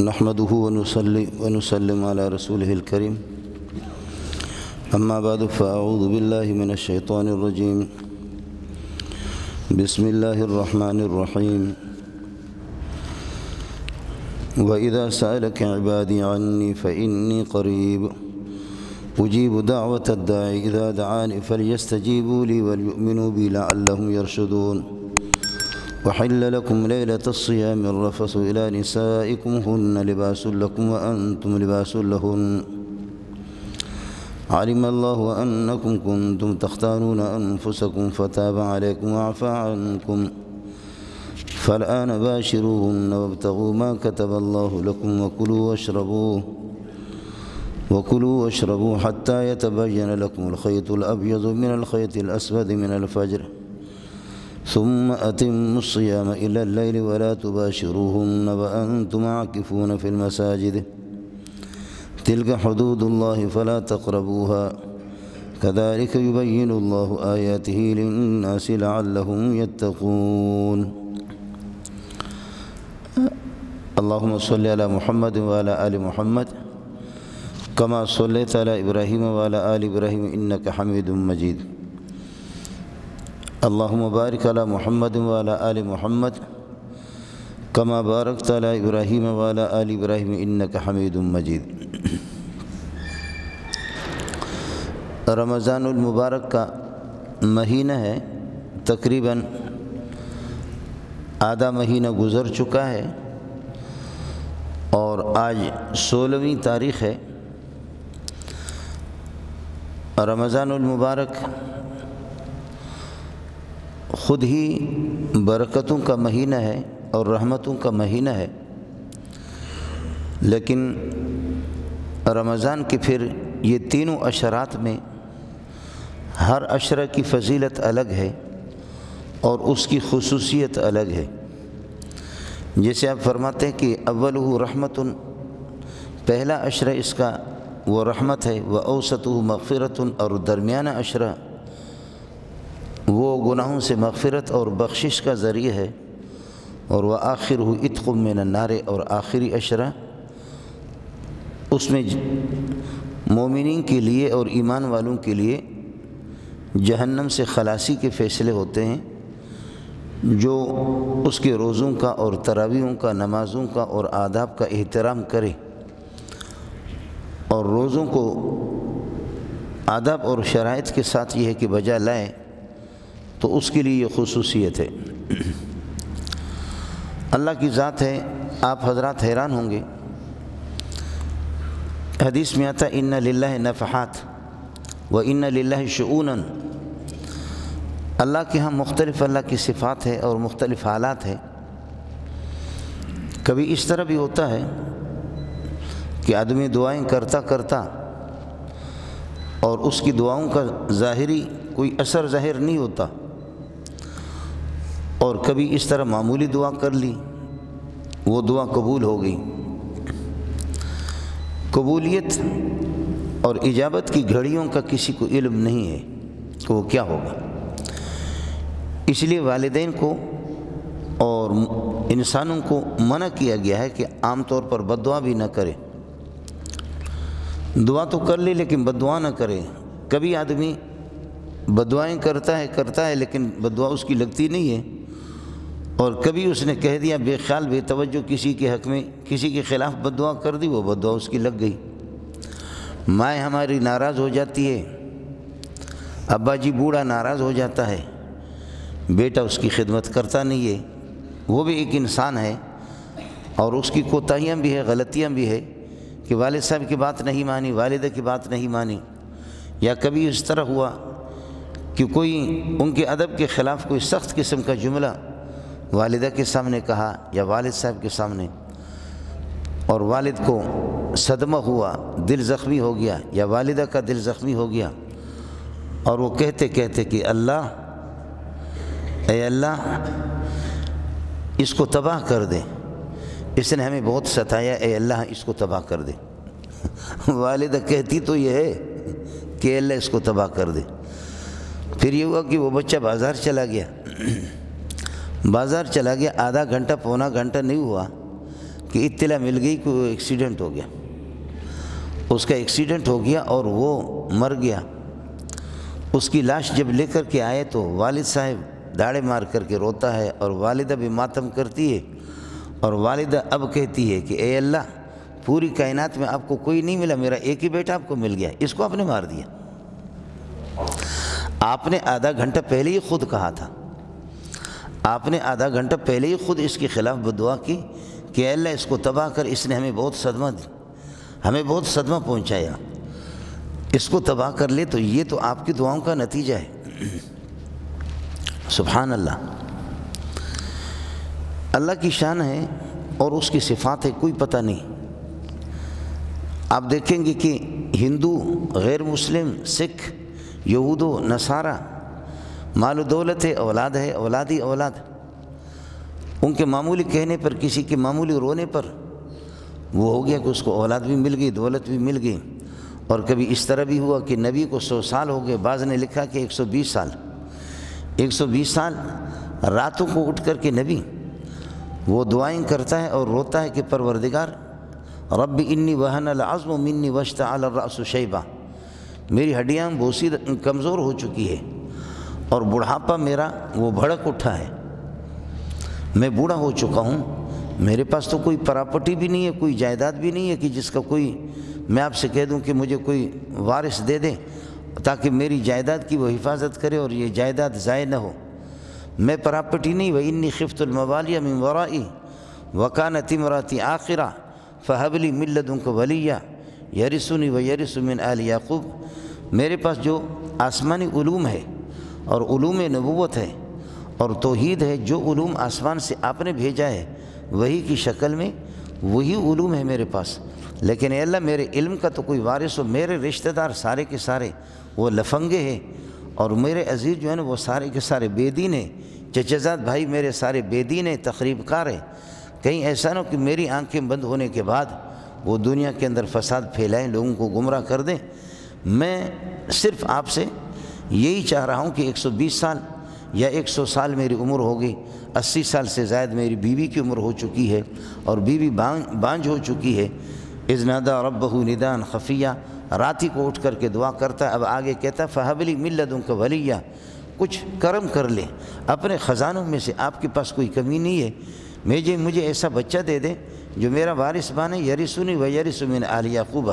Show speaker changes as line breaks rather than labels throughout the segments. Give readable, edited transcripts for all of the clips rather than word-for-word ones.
نحمده ونصلي ونسلم على رسوله الكريم أما بعد فأعوذ بالله من الشيطان الرجيم بسم الله الرحمن الرحيم وإذا سألك عبادي عني فإني قريب أجيب دعوة الداعي إذا دعاني فليستجيبوا لي وليؤمنوا بي لعلهم يرشدون وحل لكم ليلة الصيام الرفث إلى نسائكم هن لباس لكم وأنتم لباس لهن علم الله أنكم كنتم تختارون أنفسكم فتاب عليكم وعفى عنكم فالآن باشروهن وابتغوا ما كتب الله لكم وكلوا واشربوا حتى يتبين لكم الخيط الأبيض من الخيط الأسود من الفجر ثم أتموا الصيام إلى الليل ولا تباشروهن وأنتم عاكفون في المساجد تلك حدود الله فلا تقربوها كذلك يبين الله آياته للناس لعلهم يتقون اللهم صل على محمد وعلى آل محمد كما صليت على إبراهيم وعلى آل إبراهيم إنك حميد مجيد اللهم بارك على محمد وعلى آل محمد كما باركت على إبراهيم وعلى آل إبراهيم إنك حميد مجيد رمضان المبارک کا مہینہ ہے، تقریباً آدھا مہینہ گزر چکا ہے اور آج 16ویں تاریخ ہے۔ رمضان المبارک خود ہی برکتوں کا مہینہ ہے اور رحمتوں کا مہینہ ہے، لیکن رمضان کے پھر یہ تینوں عشرات میں ہر عشرہ کی فضیلت الگ ہے اور اس کی خصوصیت الگ ہے۔ جیسے آپ فرماتے ہیں کہ اولہ رحمت، پہلا عشرہ اس کا وہ رحمت ہے، وأوسطہ مغفرۃ، اور درمیانہ عشرہ وہ گناہوں سے مغفرت اور بخشش کا ذریعہ ہے، اور وآخرہ عتق من النار، اور آخری عشرہ اس میں مومنین کے لیے اور ایمان والوں کے لیے جہنم سے خلاصی کے فیصلے ہوتے ہیں۔ جو اس کے روزوں کا اور تراویحوں کا، نمازوں کا اور آداب کا احترام کرے اور روزوں کو آداب اور شرائط کے ساتھ یہ ہے کہ بجا لائے، تو اس کے لیے یہ خصوصیت ہے۔ اللہ کی ذات ہے، آپ حضرات حیران ہوں گے، حدیث میں آتا ان للہ نفحات و ان للہ شؤونا، اللہ کے ہاں مختلف اللہ کی صفات ہے اور مختلف حالات ہے۔ کبھی اس طرح بھی ہوتا ہے کہ آدمی دعائیں کرتا کرتا اور اس کی دعاؤں کا ظاہری کوئی اثر ظاہر نہیں ہوتا، اور کبھی اس طرح معمولی دعا کر لی، وہ دعا قبول ہو گئی۔ قبولیت اور اجابت کی گھڑیوں کا کسی کو علم نہیں ہے کہ وہ کیا ہوگا، اس لیے والدین کو اور انسانوں کو منع کیا گیا ہے کہ عام طور پر بد دعا بھی نہ کرے۔ دعا تو کر لی لیکن بد دعا نہ کرے۔ کبھی آدمی بد دعائیں کرتا ہے لیکن بد دعا اس کی لگتی نہیں ہے، اور کبھی اس نے کہہ دیا بے خیال بے توجہ کسی کے حق میں، کسی کے خلاف بد دعا کر دی، وہ بد دعا اس کی لگ گئی۔ مائیں ہماری ناراض ہو جاتی ہے، ابا جی بوڑھا ناراض ہو جاتا ہے، بیٹا اس کی خدمت کرتا نہیں ہے، وہ بھی ایک انسان ہے اور اس کی کوتاہیاں بھی ہے، غلطیاں بھی ہے کہ والد صاحب کی بات نہیں مانی، والدہ کی بات نہیں مانی، یا کبھی اس طرح ہوا کہ کوئی ان کے ادب کے خلاف کوئی سخت قسم کا جملہ والدہ کے سامنے کہا یا والد صاحب کے سامنے، اور والد کو صدمہ ہوا، دل زخمی ہو گیا، یا والدہ کا دل زخمی ہو گیا، اور وہ کہتے کہ اللہ، اے اللہ اس کو تباہ کر دے، اس نے ہمیں بہت ستایا، اے اللہ اس کو تباہ کر دے۔ والدہ کہتی تو یہ ہے کہ اللہ اس کو تباہ کر دے۔ پھر یہ ہوا کہ وہ بچہ بازار چلا گیا، آدھا گھنٹہ پونا گھنٹہ نہیں ہوا کہ اطلاع مل گئی کہ وہ ایکسیڈنٹ ہو گیا، اس کا ایکسیڈنٹ ہو گیا اور وہ مر گیا۔ اس کی لاش جب لے کر کے آئے تو والد صاحب داڑے مار کر کے روتا ہے اور والدہ بھی ماتم کرتی ہے، اور والدہ اب کہتی ہے کہ اے اللہ، پوری کائنات میں آپ کو کوئی نہیں ملا، میرا ایک ہی بیٹا آپ کو مل گیا، اس کو آپ نے مار دیا۔ آپ نے آدھا گھنٹہ پہلے ہی خود کہا تھا، آپ نے آدھا گھنٹہ پہلے ہی خود اس کے خلاف بدعا کی کہ اے اللہ اس کو تباہ کر، اس نے ہمیں بہت صدمہ دی، ہمیں بہت صدمہ پہنچایا، اس کو تباہ کر لے۔ تو یہ تو آپ کی دعاؤں کا نتیجہ ہے۔ سبحان اللہ، اللہ کی شان ہے اور اس کی صفات ہے، کوئی پتہ نہیں۔ آپ دیکھیں گے کہ ہندو، غیر مسلم، سکھ، یہود و نصارہ، مال و دولت ہے، اولاد ہے، اولادی اولاد، ان کے معمولی کہنے پر، کسی کے معمولی رونے پر وہ ہو گیا کہ اس کو اولاد بھی مل گئی، دولت بھی مل گئی۔ اور کبھی اس طرح بھی ہوا کہ نبی کو 100 سال ہو گئے، بعض نے لکھا کہ 120 سال، 120 سال راتوں کو اٹھ کر کے نبی وہ دعائیں کرتا ہے اور روتا ہے کہ پروردگار رب انی وہن العظم منی واشتعل الرأس شیبہ، میری ہڈیاں بوسی کمزور ہو چکی ہے اور بڑھاپا میرا وہ بھڑک اٹھا ہے، میں بوڑھا ہو چکا ہوں، میرے پاس تو کوئی پراپرٹی بھی نہیں ہے، کوئی جائیداد بھی نہیں ہے کہ جس کا کوئی میں آپ سے کہہ دوں کہ مجھے کوئی وارث دے دے تاکہ میری جائیداد کی وہ حفاظت کرے اور یہ جائیداد ضائع نہ ہو، میں پراپرٹی نہیں۔ وَإِنِّي خِفْتُ الْمَوَالِيَ مِنْ وَرَائِي وَكَانَتِ امْرَأَتِي عَاقِرًا فَهَبْ لِي مِن لَّدُنكَ وَلِيًّا يَرِثُنِي وَيَرِثُ مِنْ آلِ یعقوب، میرے پاس جو آسمانی علوم ہے اور علوم نبوت ہے اور توحید ہے، جو علوم آسمان سے آپ نے بھیجا ہے وہی کی شکل میں وہی علوم ہے میرے پاس، لیکن اے اللہ میرے علم کا تو کوئی وارث ہو۔ میرے رشتہ دار سارے کے سارے وہ لفنگے ہیں اور میرے عزیز جو ہے نا وہ سارے کے سارے بے دین ہیں، چچزاد بھائی میرے سارے بے دین ہیں، تخریب کار ہیں، کہیں ایسا نہ ہو کہ میری آنکھیں بند ہونے کے بعد وہ دنیا کے اندر فساد پھیلائیں، لوگوں کو گمراہ کر دیں۔ میں صرف آپ سے یہی چاہ رہا ہوں کہ 120 سال یا 100 سال میری عمر ہوگی، 80 سال سے زائد میری بیوی کی عمر ہو چکی ہے اور بیوی بانجھ ہو چکی ہے۔ اذ نادى ربه نداء خفیہ، رات ہی کو اٹھ کر کے دعا کرتا ہے۔ اب آگے کہتا ہے فَهَبْ لِي مِن لَّدُنكَ وَلِيًّا، کچھ کرم کر لے، اپنے خزانوں میں سے آپ کے پاس کوئی کمی نہیں ہے، مجھے ایسا بچہ دے دے جو میرا وارث بنے، یرثنی ویرث من آل یعقوب،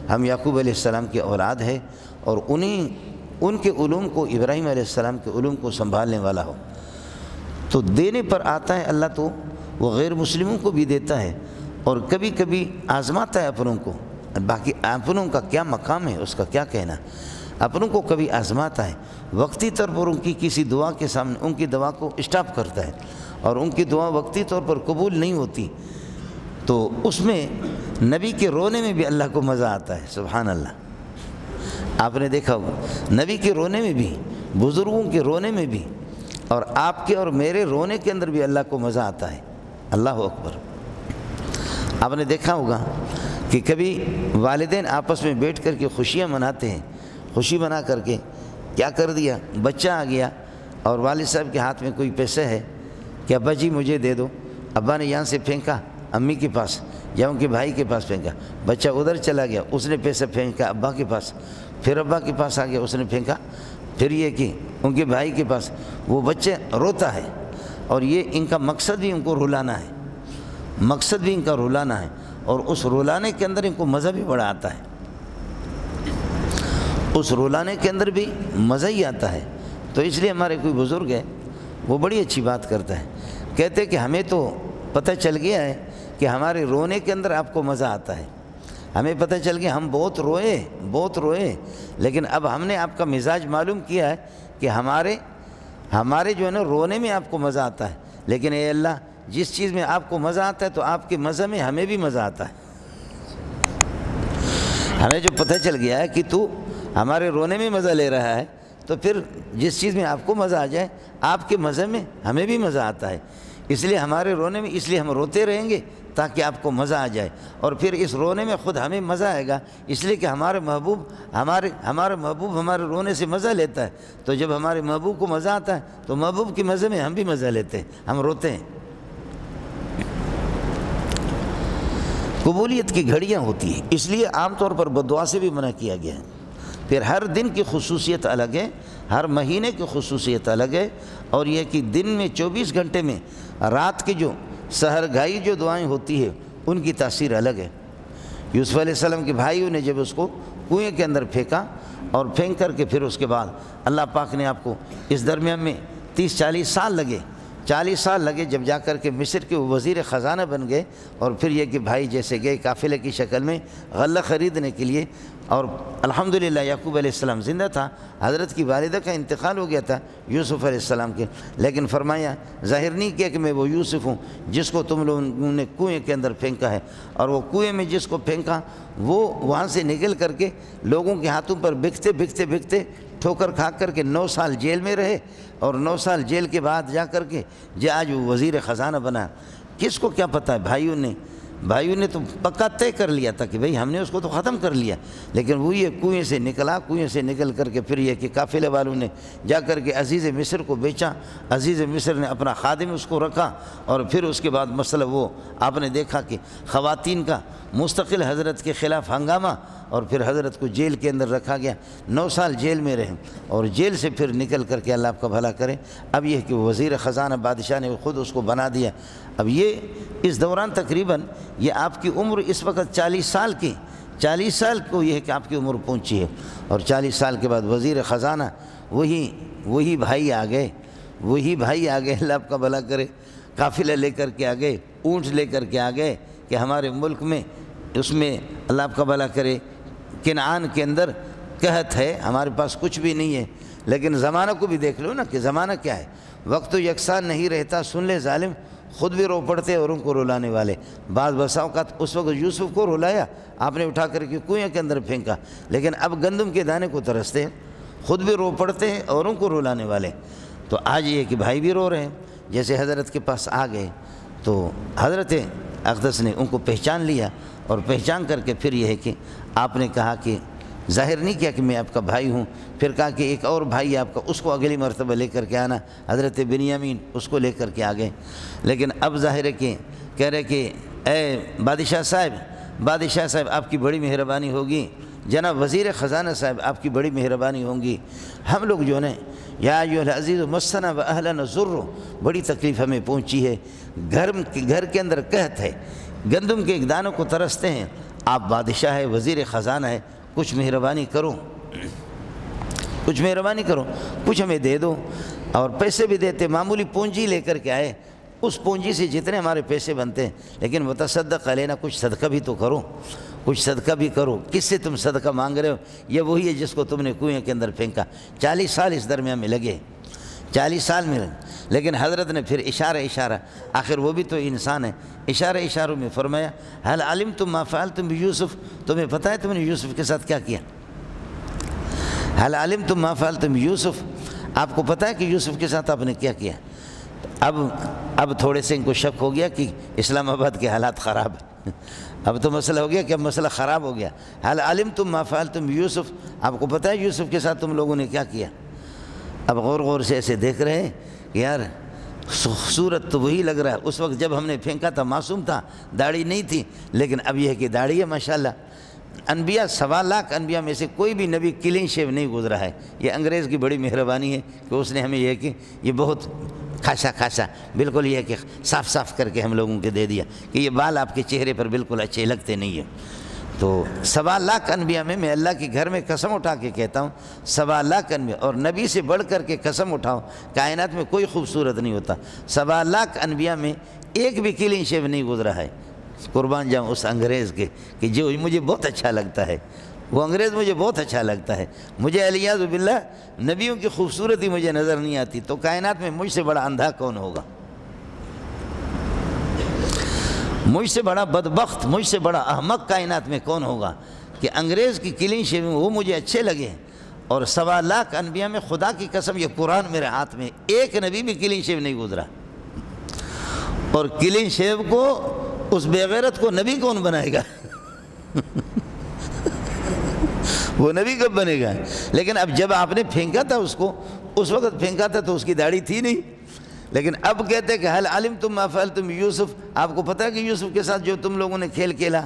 ہم یعقوب علیہ السلام کی اولاد ہے اور ان کے علوم کو، ابراہیم علیہ السلام کے علوم کو سنبھالنے والا ہو۔ تو دینے پر آتا ہے اللہ، تو وہ غیر مسلموں کو بھی دیتا ہے اور کبھی کبھی آزماتا ہے اپنوں کو۔ باقی اپنوں کا کیا مقام ہے، اس کا کیا کہنا، اپنوں کو کبھی آزماتا ہے، وقتی طور پر ان کی کسی دعا کے سامنے ان کی دعا کو اسٹاپ کرتا ہے اور ان کی دعا وقتی طور پر قبول نہیں ہوتی، تو اس میں نبی کے رونے میں بھی اللہ کو مزہ آتا ہے۔ سبحان اللہ، آپ نے دیکھا ہوگا نبی کے رونے میں بھی، بزرگوں کے رونے میں بھی، اور آپ کے اور میرے رونے کے اندر بھی اللہ کو مزہ آتا ہے۔ اللہ اکبر۔ آپ نے دیکھا ہوگا کہ کبھی والدین آپس میں بیٹھ کر کے خوشیاں مناتے ہیں، خوشی منا کر کے کیا کر دیا، بچہ آ گیا اور والد صاحب کے ہاتھ میں کوئی پیسہ ہے کہ ابا جی مجھے دے دو، ابا نے یہاں سے پھینکا امی کے پاس یا ان کے بھائی کے پاس پھینکا، بچہ ادھر چلا گیا، اس نے پیسہ پھینکا ابا کے پاس، پھر ابا کے پاس آ گیا، اس نے پھینکا، پھر یہ کہ ان کے بھائی کے پاس، وہ بچہ روتا ہے اور یہ ان کا مقصد بھی ان کو رلانا ہے، مقصد بھی ان کا رلانا ہے، اور اس رلانے کے اندر ان کو مزہ بھی بڑا آتا ہے، اس رلانے کے اندر بھی مزہ ہی آتا ہے۔ تو اس لیے ہمارے کوئی بزرگ ہے وہ بڑی اچھی بات کرتا ہے، کہتے کہ ہمیں تو پتہ چل گیا ہے کہ ہمارے رونے کے اندر آپ کو مزہ آتا ہے، ہمیں پتہ چل گیا ہم بہت روئے، لیکن اب ہم نے آپ کا مزاج معلوم کیا ہے کہ ہمارے جو ہے نا رونے میں آپ کو مزہ آتا ہے، لیکن اے اللہ جس چیز میں آپ کو مزہ آتا ہے تو آپ کے مزہ میں ہمیں بھی مزہ آتا ہے۔ ہمیں جو پتہ چل گیا ہے کہ تو ہمارے رونے میں مزہ لے رہا ہے، تو پھر جس چیز میں آپ کو مزہ آ جائے آپ کے مزے میں ہمیں بھی مزہ آتا ہے، اس لیے ہمارے رونے میں، اس لیے ہم روتے رہیں گے تاکہ آپ کو مزہ آ جائے، اور پھر اس رونے میں خود ہمیں مزہ آئے گا، اس لیے کہ ہمارے محبوب ہمارے رونے سے مزہ لیتا ہے، تو جب ہمارے محبوب کو مزہ آتا ہے تو محبوب کے مزے میں ہم بھی مزہ لیتے ہیں، ہم روتے ہیں۔ قبولیت کی گھڑیاں ہوتی ہیں، اس لیے عام طور پر بددعا سے بھی منع کیا گیا ہے۔ پھر ہر دن کی خصوصیت الگ ہے، ہر مہینے کی خصوصیت الگ ہے، اور یہ کہ دن میں 24 گھنٹے میں رات کی جو سحرگاہی جو دعائیں ہوتی ہے ان کی تاثیر الگ ہے۔ یوسف علیہ السلام کے بھائیوں نے جب اس کو کنویں کے اندر پھینکا، اور پھینک کر کے پھر اس کے بعد اللہ پاک نے آپ کو اس درمیان میں 30-40 سال لگے، 40 سال لگے جب جا کر کے مصر کے وزیر خزانہ بن گئے، اور پھر یہ کہ بھائی جیسے گئے قافلے کی شکل میں غلہ خریدنے کے لیے، اور الحمدللہ یعقوب علیہ السلام زندہ تھا، حضرت کی والدہ کا انتقال ہو گیا تھا یوسف علیہ السلام کے، لیکن فرمایا ظاہر نہیں کیا کہ میں وہ یوسف ہوں جس کو تم لوگوں نے کنویں کے اندر پھینکا ہے، اور وہ کنویں میں جس کو پھینکا وہ وہاں سے نکل کر کے لوگوں کے ہاتھوں پر بکتے ٹھوکر کھا کر کے 9 سال جیل میں رہے، اور 9 سال جیل کے بعد جا کر کے آج وہ وزیر خزانہ بنا۔ کس کو کیا پتہ ہے، بھائیوں نے تو پکا طے کر لیا تھا کہ بھئی ہم نے اس کو تو ختم کر لیا، لیکن وہ یہ کنویں سے نکل کر کے پھر یہ کہ قافلے والوں نے جا کر کے عزیز مصر کو بیچا، عزیز مصر نے اپنا خادم اس کو رکھا، اور پھر اس کے بعد مسئلہ وہ آپ نے دیکھا کہ خواتین کا مستقل حضرت کے خلاف ہنگامہ، اور پھر حضرت کو جیل کے اندر رکھا گیا، 9 سال جیل میں رہے، اور جیل سے پھر نکل کر کے اللہ آپ کا بھلا کرے اب یہ کہ وزیر خزانہ بادشاہ نے خود اس کو بنا دیا۔ اب یہ اس دوران تقریباً یہ آپ کی عمر اس وقت 40 سال کی، 40 سال کو یہ ہے کہ آپ کی عمر پہنچی ہے، اور 40 سال کے بعد وزیر خزانہ وہی بھائی آ گئے، اللہ آپ کا بھلا کرے، قافلہ لے کر کے آ گئے، اونٹ لے کر کے آ گئے کہ ہمارے ملک میں اس میں اللہ آپ کا بھلا کرے کنعان کے اندر قحط ہے، ہمارے پاس کچھ بھی نہیں ہے، لیکن زمانہ کو بھی دیکھ لو نا کہ زمانہ کیا ہے، وقت تو یکساں نہیں رہتا، سن لے ظالم خود بھی رو پڑتے اور ان کو رلانے والے، بعض بسا اوقات اس وقت یوسف کو رلایا آپ نے اٹھا کر کے کنویں کے اندر پھینکا، لیکن اب گندم کے دانے کو ترستے ہیں، خود بھی رو پڑتے ہیں اور ان کو رلانے والے۔ تو آج یہ کہ بھائی بھی رو رہے ہیں، جیسے حضرت کے پاس آ گئے تو حضرت اقدس نے ان کو پہچان لیا، اور پہچان کر کے پھر یہ ہے کہ آپ نے کہا کہ ظاہر نہیں کیا کہ میں آپ کا بھائی ہوں، پھر کہا کہ ایک اور بھائی آپ کا، اس کو اگلی مرتبہ لے کر کے آنا، حضرت بنیامین اس کو لے کر کے آ گئے، لیکن اب ظاہر ہے کہ کہہ رہے کہ اے بادشاہ صاحب آپ کی بڑی مہربانی ہوگی، جناب وزیر خزانہ صاحب آپ کی بڑی مہربانی ہوگی، ہم لوگ جو ہیں یا ایھا العزیز مسنا و اہلنا ضر، بڑی تکلیف ہمیں پہنچی ہے، گھر کے اندر قحط ہے، گندم کے ایک دانوں کو ترستے ہیں، آپ بادشاہ ہے، وزیر خزانہ ہے، کچھ مہربانی کرو، کچھ ہمیں دے دو، اور پیسے بھی دیتے، معمولی پونجی لے کر کے آئے، اس پونجی سے جتنے ہمارے پیسے بنتے ہیں، لیکن متصدق علینا، کچھ صدقہ بھی تو کرو، کس سے تم صدقہ مانگ رہے ہو؟ یہ وہی ہے جس کو تم نے کنویں کے اندر پھینکا، 40 سال اس درمیان میں لگے، 40 سال میں لگے، لیکن حضرت نے پھر اشارہ، آخر وہ بھی تو انسان ہے، اشاروں میں فرمایا هل علمتم ما فعلتم بيوسف، تمہیں پتہ ہے تم نے یوسف کے ساتھ کیا کیا؟ هل علمتم ما فعلتم بيوسف، آپ کو پتہ ہے کہ یوسف کے ساتھ آپ نے کیا کیا؟ اب تھوڑے سے ان کو شک ہو گیا کہ اسلام آباد کے حالات خراب ہیں، اب تو مسئلہ ہو گیا کہ اب مسئلہ خراب ہو گیا، هل علمتم ما فعلتم بيوسف، آپ کو پتہ ہے یوسف کے ساتھ تم لوگوں نے کیا کیا؟ اب غور سے ایسے دیکھ رہے ہیں کہ یار صورت تو وہی لگ رہا ہے، اس وقت جب ہم نے پھینکا تھا معصوم تھا، داڑھی نہیں تھی، لیکن اب یہ ہے کہ داڑھی ہے ماشاءاللہ۔ انبیاء 1.25 لاکھ انبیاء میں سے کوئی بھی نبی کلین شیو نہیں گزرا ہے، یہ انگریز کی بڑی مہربانی ہے کہ اس نے ہمیں یہ کہ یہ بہت کھاسا بالکل یہ ہے کہ صاف کر کے ہم لوگوں کے دے دیا کہ یہ بال آپ کے چہرے پر بالکل اچھے لگتے نہیں ہیں۔ تو 1.25 لاکھ انبیاء میں اللہ کے گھر میں قسم اٹھا کے کہتا ہوں 1.25 لاکھ انبیاء، اور نبی سے بڑھ کر کے قسم اٹھاؤ کائنات میں کوئی خوبصورت نہیں ہوتا، 1.25 لاکھ انبیاء میں ایک بھی کلین شیو نہیں گزرا ہے۔ قربان جاؤں اس انگریز کے کہ جو مجھے بہت اچھا لگتا ہے، وہ انگریز مجھے بہت اچھا لگتا ہے، مجھے علیاذ باللہ نبیوں کی خوبصورتی مجھے نظر نہیں آتی، تو کائنات میں مجھ سے بڑا اندھا کون ہوگا، مجھ سے بڑا بدبخت، مجھ سے بڑا احمق کائنات میں کون ہوگا کہ انگریز کی کلین شیونگ وہ مجھے اچھے لگے، اور 1.25 لاکھ انبیاء میں خدا کی قسم یہ قرآن میرے ہاتھ میں ایک نبی بھی کلین شیو نہیں گزرا، اور کلین شیو کو اس بے غیرت کو نبی کون بنائے گا وہ نبی کب بنے گا؟ لیکن اب جب آپ نے پھینکا تھا اس کو، اس وقت پھینکا تھا تو اس کی داڑھی تھی نہیں، لیکن اب کہتے ہیں کہ حل علمتم ما فعلتم یوسف، آپ کو پتہ ہے کہ یوسف کے ساتھ جو تم لوگوں نے کھیل کھیلا،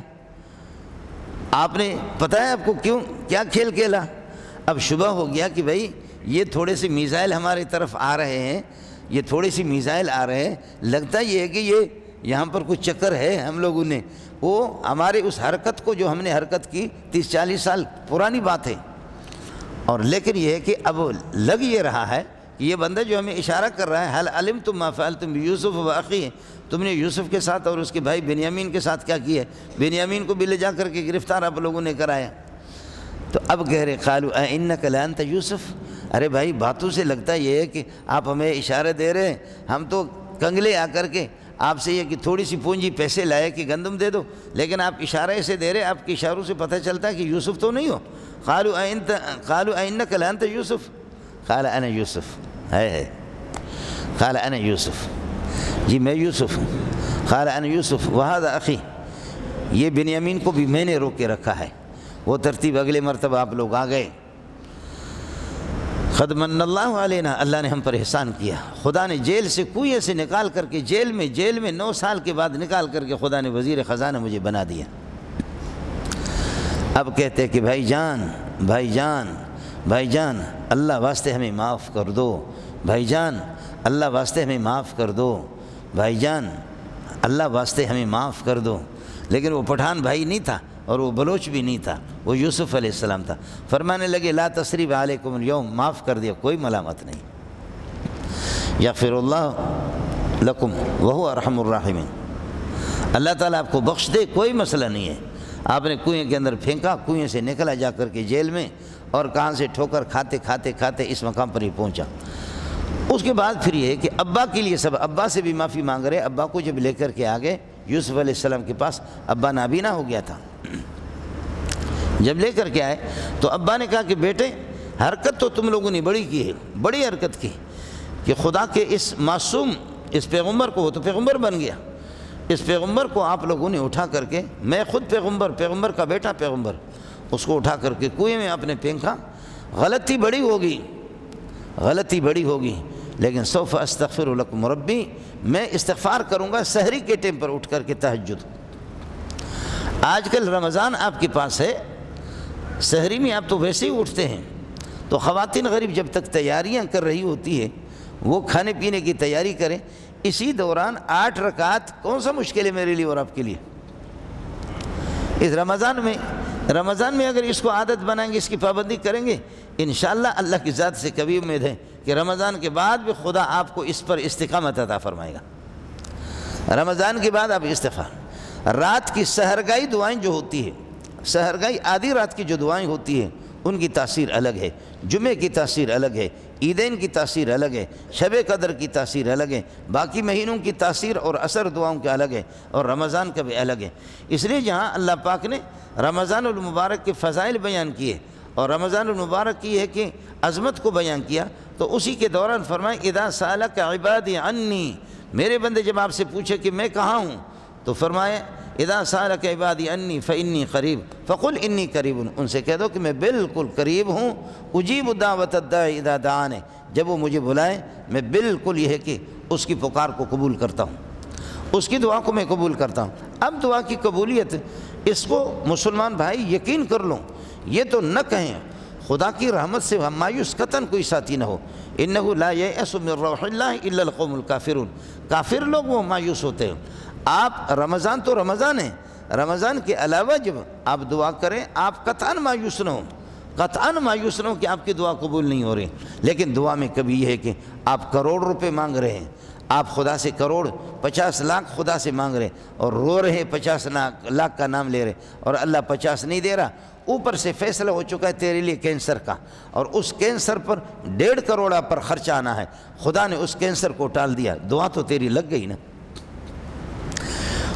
آپ نے پتہ ہے آپ کو کیا کھیل کھیلا؟ اب شبہ ہو گیا کہ بھائی یہ تھوڑے سے میزائل ہماری طرف آ رہے ہیں، یہ تھوڑے سی میزائل آ رہے ہیں، لگتا یہ ہے کہ یہاں پر کچھ چکر ہے ہم لوگوں نے، وہ ہمارے اس حرکت کو جو ہم نے حرکت کی 30-40 سال پرانی بات ہے، اور لیکن یہ ہے کہ اب لگ یہ رہا ہے کہ یہ بندہ جو ہمیں اشارہ کر رہا ہے حل علمتم ما فعلتم یوسف و اخیہ، تم نے یوسف کے ساتھ اور اس کے بھائی بنیامین کے ساتھ کیا کیا ہے؟ بنیامین کو بھی لے جا کر کے گرفتار آپ لوگوں نے کرایا۔ تو اب کہہ رہے قالوا اِنَّكَ لَأَنْتَ یوسف، ارے بھائی باتوں سے لگتا یہ ہے کہ آپ ہمیں اشارے دے رہے ہیں، ہم تو کنگلے آ کر کے آپ سے یہ کہ تھوڑی سی پونجی پیسے لائے کہ گندم دے دو، لیکن آپ اشارہ ایسے دے رہے، آپ کے اشاروں سے پتہ چلتا ہے کہ یوسف تو نہیں ہو۔ قالوا اِنَّكَ لَأَنْتَ یوسف، قال انا یوسف، ہے قال انا یوسف، جی میں یوسف ہوں، قال انا یوسف وہذا اخی، یہ بنیامین کو بھی میں نے روک کے رکھا ہے۔ وہ ترتیب اگلے مرتبہ آپ لوگ آ گئے۔ قد من اللہ علینا، اللہ نے ہم پر احسان کیا، خدا نے جیل سے کنویں سے نکال کر کے جیل میں 9 سال کے بعد نکال کر کے خدا نے وزیر خزانہ مجھے بنا دیا۔ اب کہتے ہیں کہ بھائی جان اللہ واسطے ہمیں معاف کر دو، بھائی جان اللہ واسطے ہمیں معاف کر دو، بھائی جان اللہ واسطے ہمیں معاف کر دو۔ لیکن وہ پٹھان بھائی نہیں تھا اور وہ بلوچ بھی نہیں تھا، وہ یوسف علیہ السلام تھا۔ فرمانے لگے لا تثریب علیکم اليوم، معاف کر دیا، کوئی ملامت نہیں، یغفر اللہ لکم وہو ارحم الراحمین، اللہ تعالیٰ آپ کو بخش دے، کوئی مسئلہ نہیں ہے۔ آپ نے کنویں کے اندر پھینکا، کنویں سے نکلا جا کر کے جیل میں، اور کہاں سے ٹھوکر کھاتے اس مقام پر ہی پہنچا۔ اس کے بعد پھر یہ ہے کہ ابا کے لیے سب، ابا سے بھی معافی مانگ رہے۔ ابا کو جب لے کر کے آگے یوسف علیہ السلام کے پاس، ابا نابینا ہو گیا تھا، جب لے کر کے آئے تو ابا نے کہا کہ بیٹے حرکت تو تم لوگوں نے بڑی کی ہے، بڑی حرکت کی کہ خدا کے اس معصوم اس پیغمبر کو، وہ تو پیغمبر بن گیا، اس پیغمبر کو آپ لوگوں نے اٹھا کر کے، میں خود پیغمبر کا بیٹا پیغمبر، اس کو اٹھا کر کے کنویں میں آپ نے پھینکا۔ غلطی بڑی ہوگی لیکن سوف استغفر لکم ربی، میں استغفار کروں گا سحری کے ٹائم پر اٹھ کر کے تہجد۔ آج کل رمضان آپ کے پاس ہے، سحری میں آپ تو ویسے ہی اٹھتے ہیں، تو خواتین غریب جب تک تیاریاں کر رہی ہوتی ہے، وہ کھانے پینے کی تیاری کریں، اسی دوران 8 رکعت کون سا مشکل ہے میرے لیے اور آپ کے لیے؟ اس رمضان میں اگر اس کو عادت بنائیں گے، اس کی پابندی کریں گے، انشاءاللہ اللہ کی ذات سے کبھی امید ہے کہ رمضان کے بعد بھی خدا آپ کو اس پر استقامت عطا فرمائے گا۔ رمضان کے بعد آپ استغفار، رات کی سحرگاہی دعائیں جو ہوتی ہے، سحرگاہی آدھی رات کی جو دعائیں ہوتی ہیں، ان کی تاثیر الگ ہے، جمعے کی تاثیر الگ ہے، عیدین کی تاثیر الگ ہے، شب قدر کی تاثیر الگ ہے، باقی مہینوں کی تاثیر اور اثر دعاؤں کے الگ ہے، اور رمضان کا بھی الگ ہے۔ اس لیے جہاں اللہ پاک نے رمضان المبارک کے فضائل بیان کیے اور رمضان المبارک کی ہے کہ عظمت کو بیان کیا، تو اسی کے دوران فرمائے اذا سالک عبادی عنی، میرے بندے جب آپ سے پوچھے کہ میں کہاں ہوں، تو فرمائے اذا سالک عبادی عنی فانی قریب فقل انی قریب، ان سے کہہ دو کہ میں بالکل قریب ہوں، اجیب دعوت الداعی اذا دعانی، جب وہ مجھے بلائیں میں بالکل یہ ہے کہ اس کی پکار کو قبول کرتا ہوں، اس کی دعا کو میں قبول کرتا ہوں۔ اب دعا کی قبولیت، اس کو مسلمان بھائی یقین کر لو، یہ تو نہ کہیں خدا کی رحمت سے مایوس قطعاً کوئی ساتھی نہ ہو، انہ لا ییأس من روح اللہ الا القوم الکافرون، کافر لوگ وہ مایوس ہوتے ہیں۔ آپ رمضان تو رمضان ہے، رمضان کے علاوہ جب آپ دعا کریں آپ قطعاً مایوس نہ ہو کہ آپ کی دعا قبول نہیں ہو رہی، لیکن دعا میں کبھی یہ ہے کہ آپ کروڑ روپے مانگ رہے ہیں، آپ خدا سے کروڑ 50 لاکھ خدا سے مانگ رہے ہیں اور رو رہے ہیں، 50 لاکھ کا نام لے رہے اور اللہ 50 نہیں دے رہا، اوپر سے فیصلہ ہو چکا ہے تیرے لیے کینسر کا، اور اس کینسر پر 1.5 کروڑ پر خرچہ آنا ہے، خدا نے اس کینسر کو ٹال دیا، دعا تو تیری لگ گئی نا۔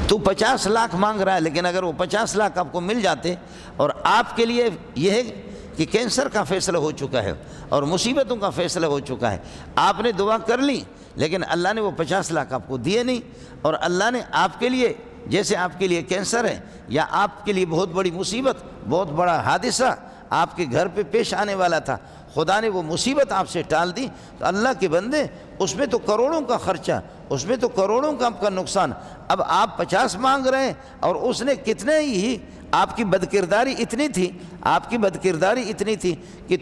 تو 50 لاکھ مانگ رہا ہے، لیکن اگر وہ 50 لاکھ آپ کو مل جاتے اور آپ کے لیے یہ ہے کہ کینسر کا فیصلہ ہو چکا ہے اور مصیبتوں کا فیصلہ ہو چکا ہے، آپ نے دعا کر لی لیکن اللہ نے وہ 50 لاکھ آپ کو دیے نہیں، اور اللہ نے آپ کے لیے، جیسے آپ کے لیے کینسر ہے یا آپ کے لیے بہت بڑی مصیبت، بہت بڑا حادثہ، آپ کے گھر پہ پیش آنے والا تھا، خدا نے وہ مصیبت آپ سے ٹال دی، تو اللہ کے بندے اس میں تو کروڑوں کا خرچہ، اس میں تو کروڑوں کا آپ کا نقصان، اب آپ 50 مانگ رہے ہیں اور اس نے کتنے ہی، آپ کی بدکرداری اتنی تھی، آپ کی بدکرداری اتنی تھی کہ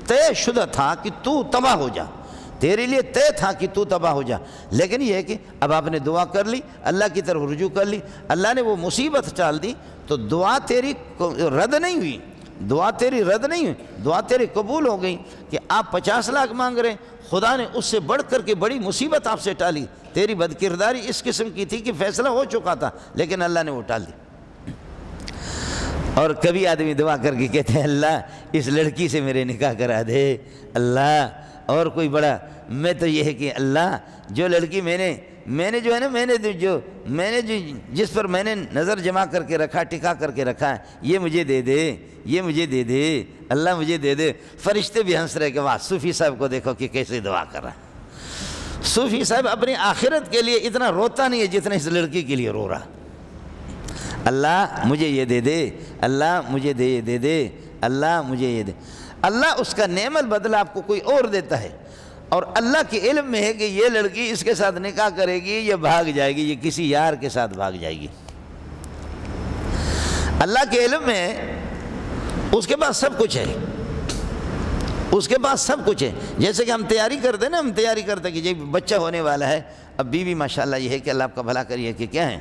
طے شدہ تھا کہ تو تباہ ہو جا، تیرے لیے طے تھا کہ تو تباہ ہو جا، لیکن یہ ہے کہ اب آپ نے دعا کر لی، اللہ کی طرف رجوع کر لی، اللہ نے وہ مصیبت ٹال دی، تو دعا تیری رد نہیں ہوئی، دعا تیری رد نہیں ہوئی، دعا تیری قبول ہو گئی کہ آپ 50 لاکھ مانگ رہے ہیں، خدا نے اس سے بڑھ کر کے بڑی مصیبت آپ سے ٹالی، تیری بدکرداری اس قسم کی تھی کہ فیصلہ ہو چکا تھا لیکن اللہ نے وہ ٹال دی۔ اور کبھی آدمی دعا کر کے کہتے ہیں اللہ اس لڑکی سے میرے نکاح کرا دے، اللہ اور کوئی بڑا، میں تو یہ ہے کہ اللہ جو لڑکی میں نے جو ہے نا میں نے جو جس پر میں نے نظر جمع کر کے رکھا، ٹکا کر کے رکھا ہے، یہ مجھے دے دے، یہ مجھے دے دے، اللہ مجھے دے دے۔ فرشتے بھی ہنس رہے کہ واہ صوفی صاحب کو دیکھو کہ کیسے دعا کر رہا ہے۔ صوفی صاحب اپنی آخرت کے لیے اتنا روتا نہیں ہے جتنا اس لڑکی کے لیے رو رہا، اللہ مجھے یہ دے دے، اللہ مجھے دے دے، اللہ مجھے یہ دے۔ اللہ اس کا نعم البدلہ آپ کو کوئی اور دیتا ہے، اور اللہ کے علم میں ہے کہ یہ لڑکی اس کے ساتھ نکاح کرے گی، یہ بھاگ جائے گی، یہ کسی یار کے ساتھ بھاگ جائے گی۔ اللہ کے علم میں اس کے پاس سب کچھ ہے، اس کے پاس سب کچھ ہے۔ جیسے کہ ہم تیاری کرتے ہیں نا، ہم تیاری کرتے ہیں کہ جی بچہ ہونے والا ہے، اب بیوی ماشاءاللہ یہ ہے کہ اللہ آپ کا بھلا کریے کہ کیا ہے،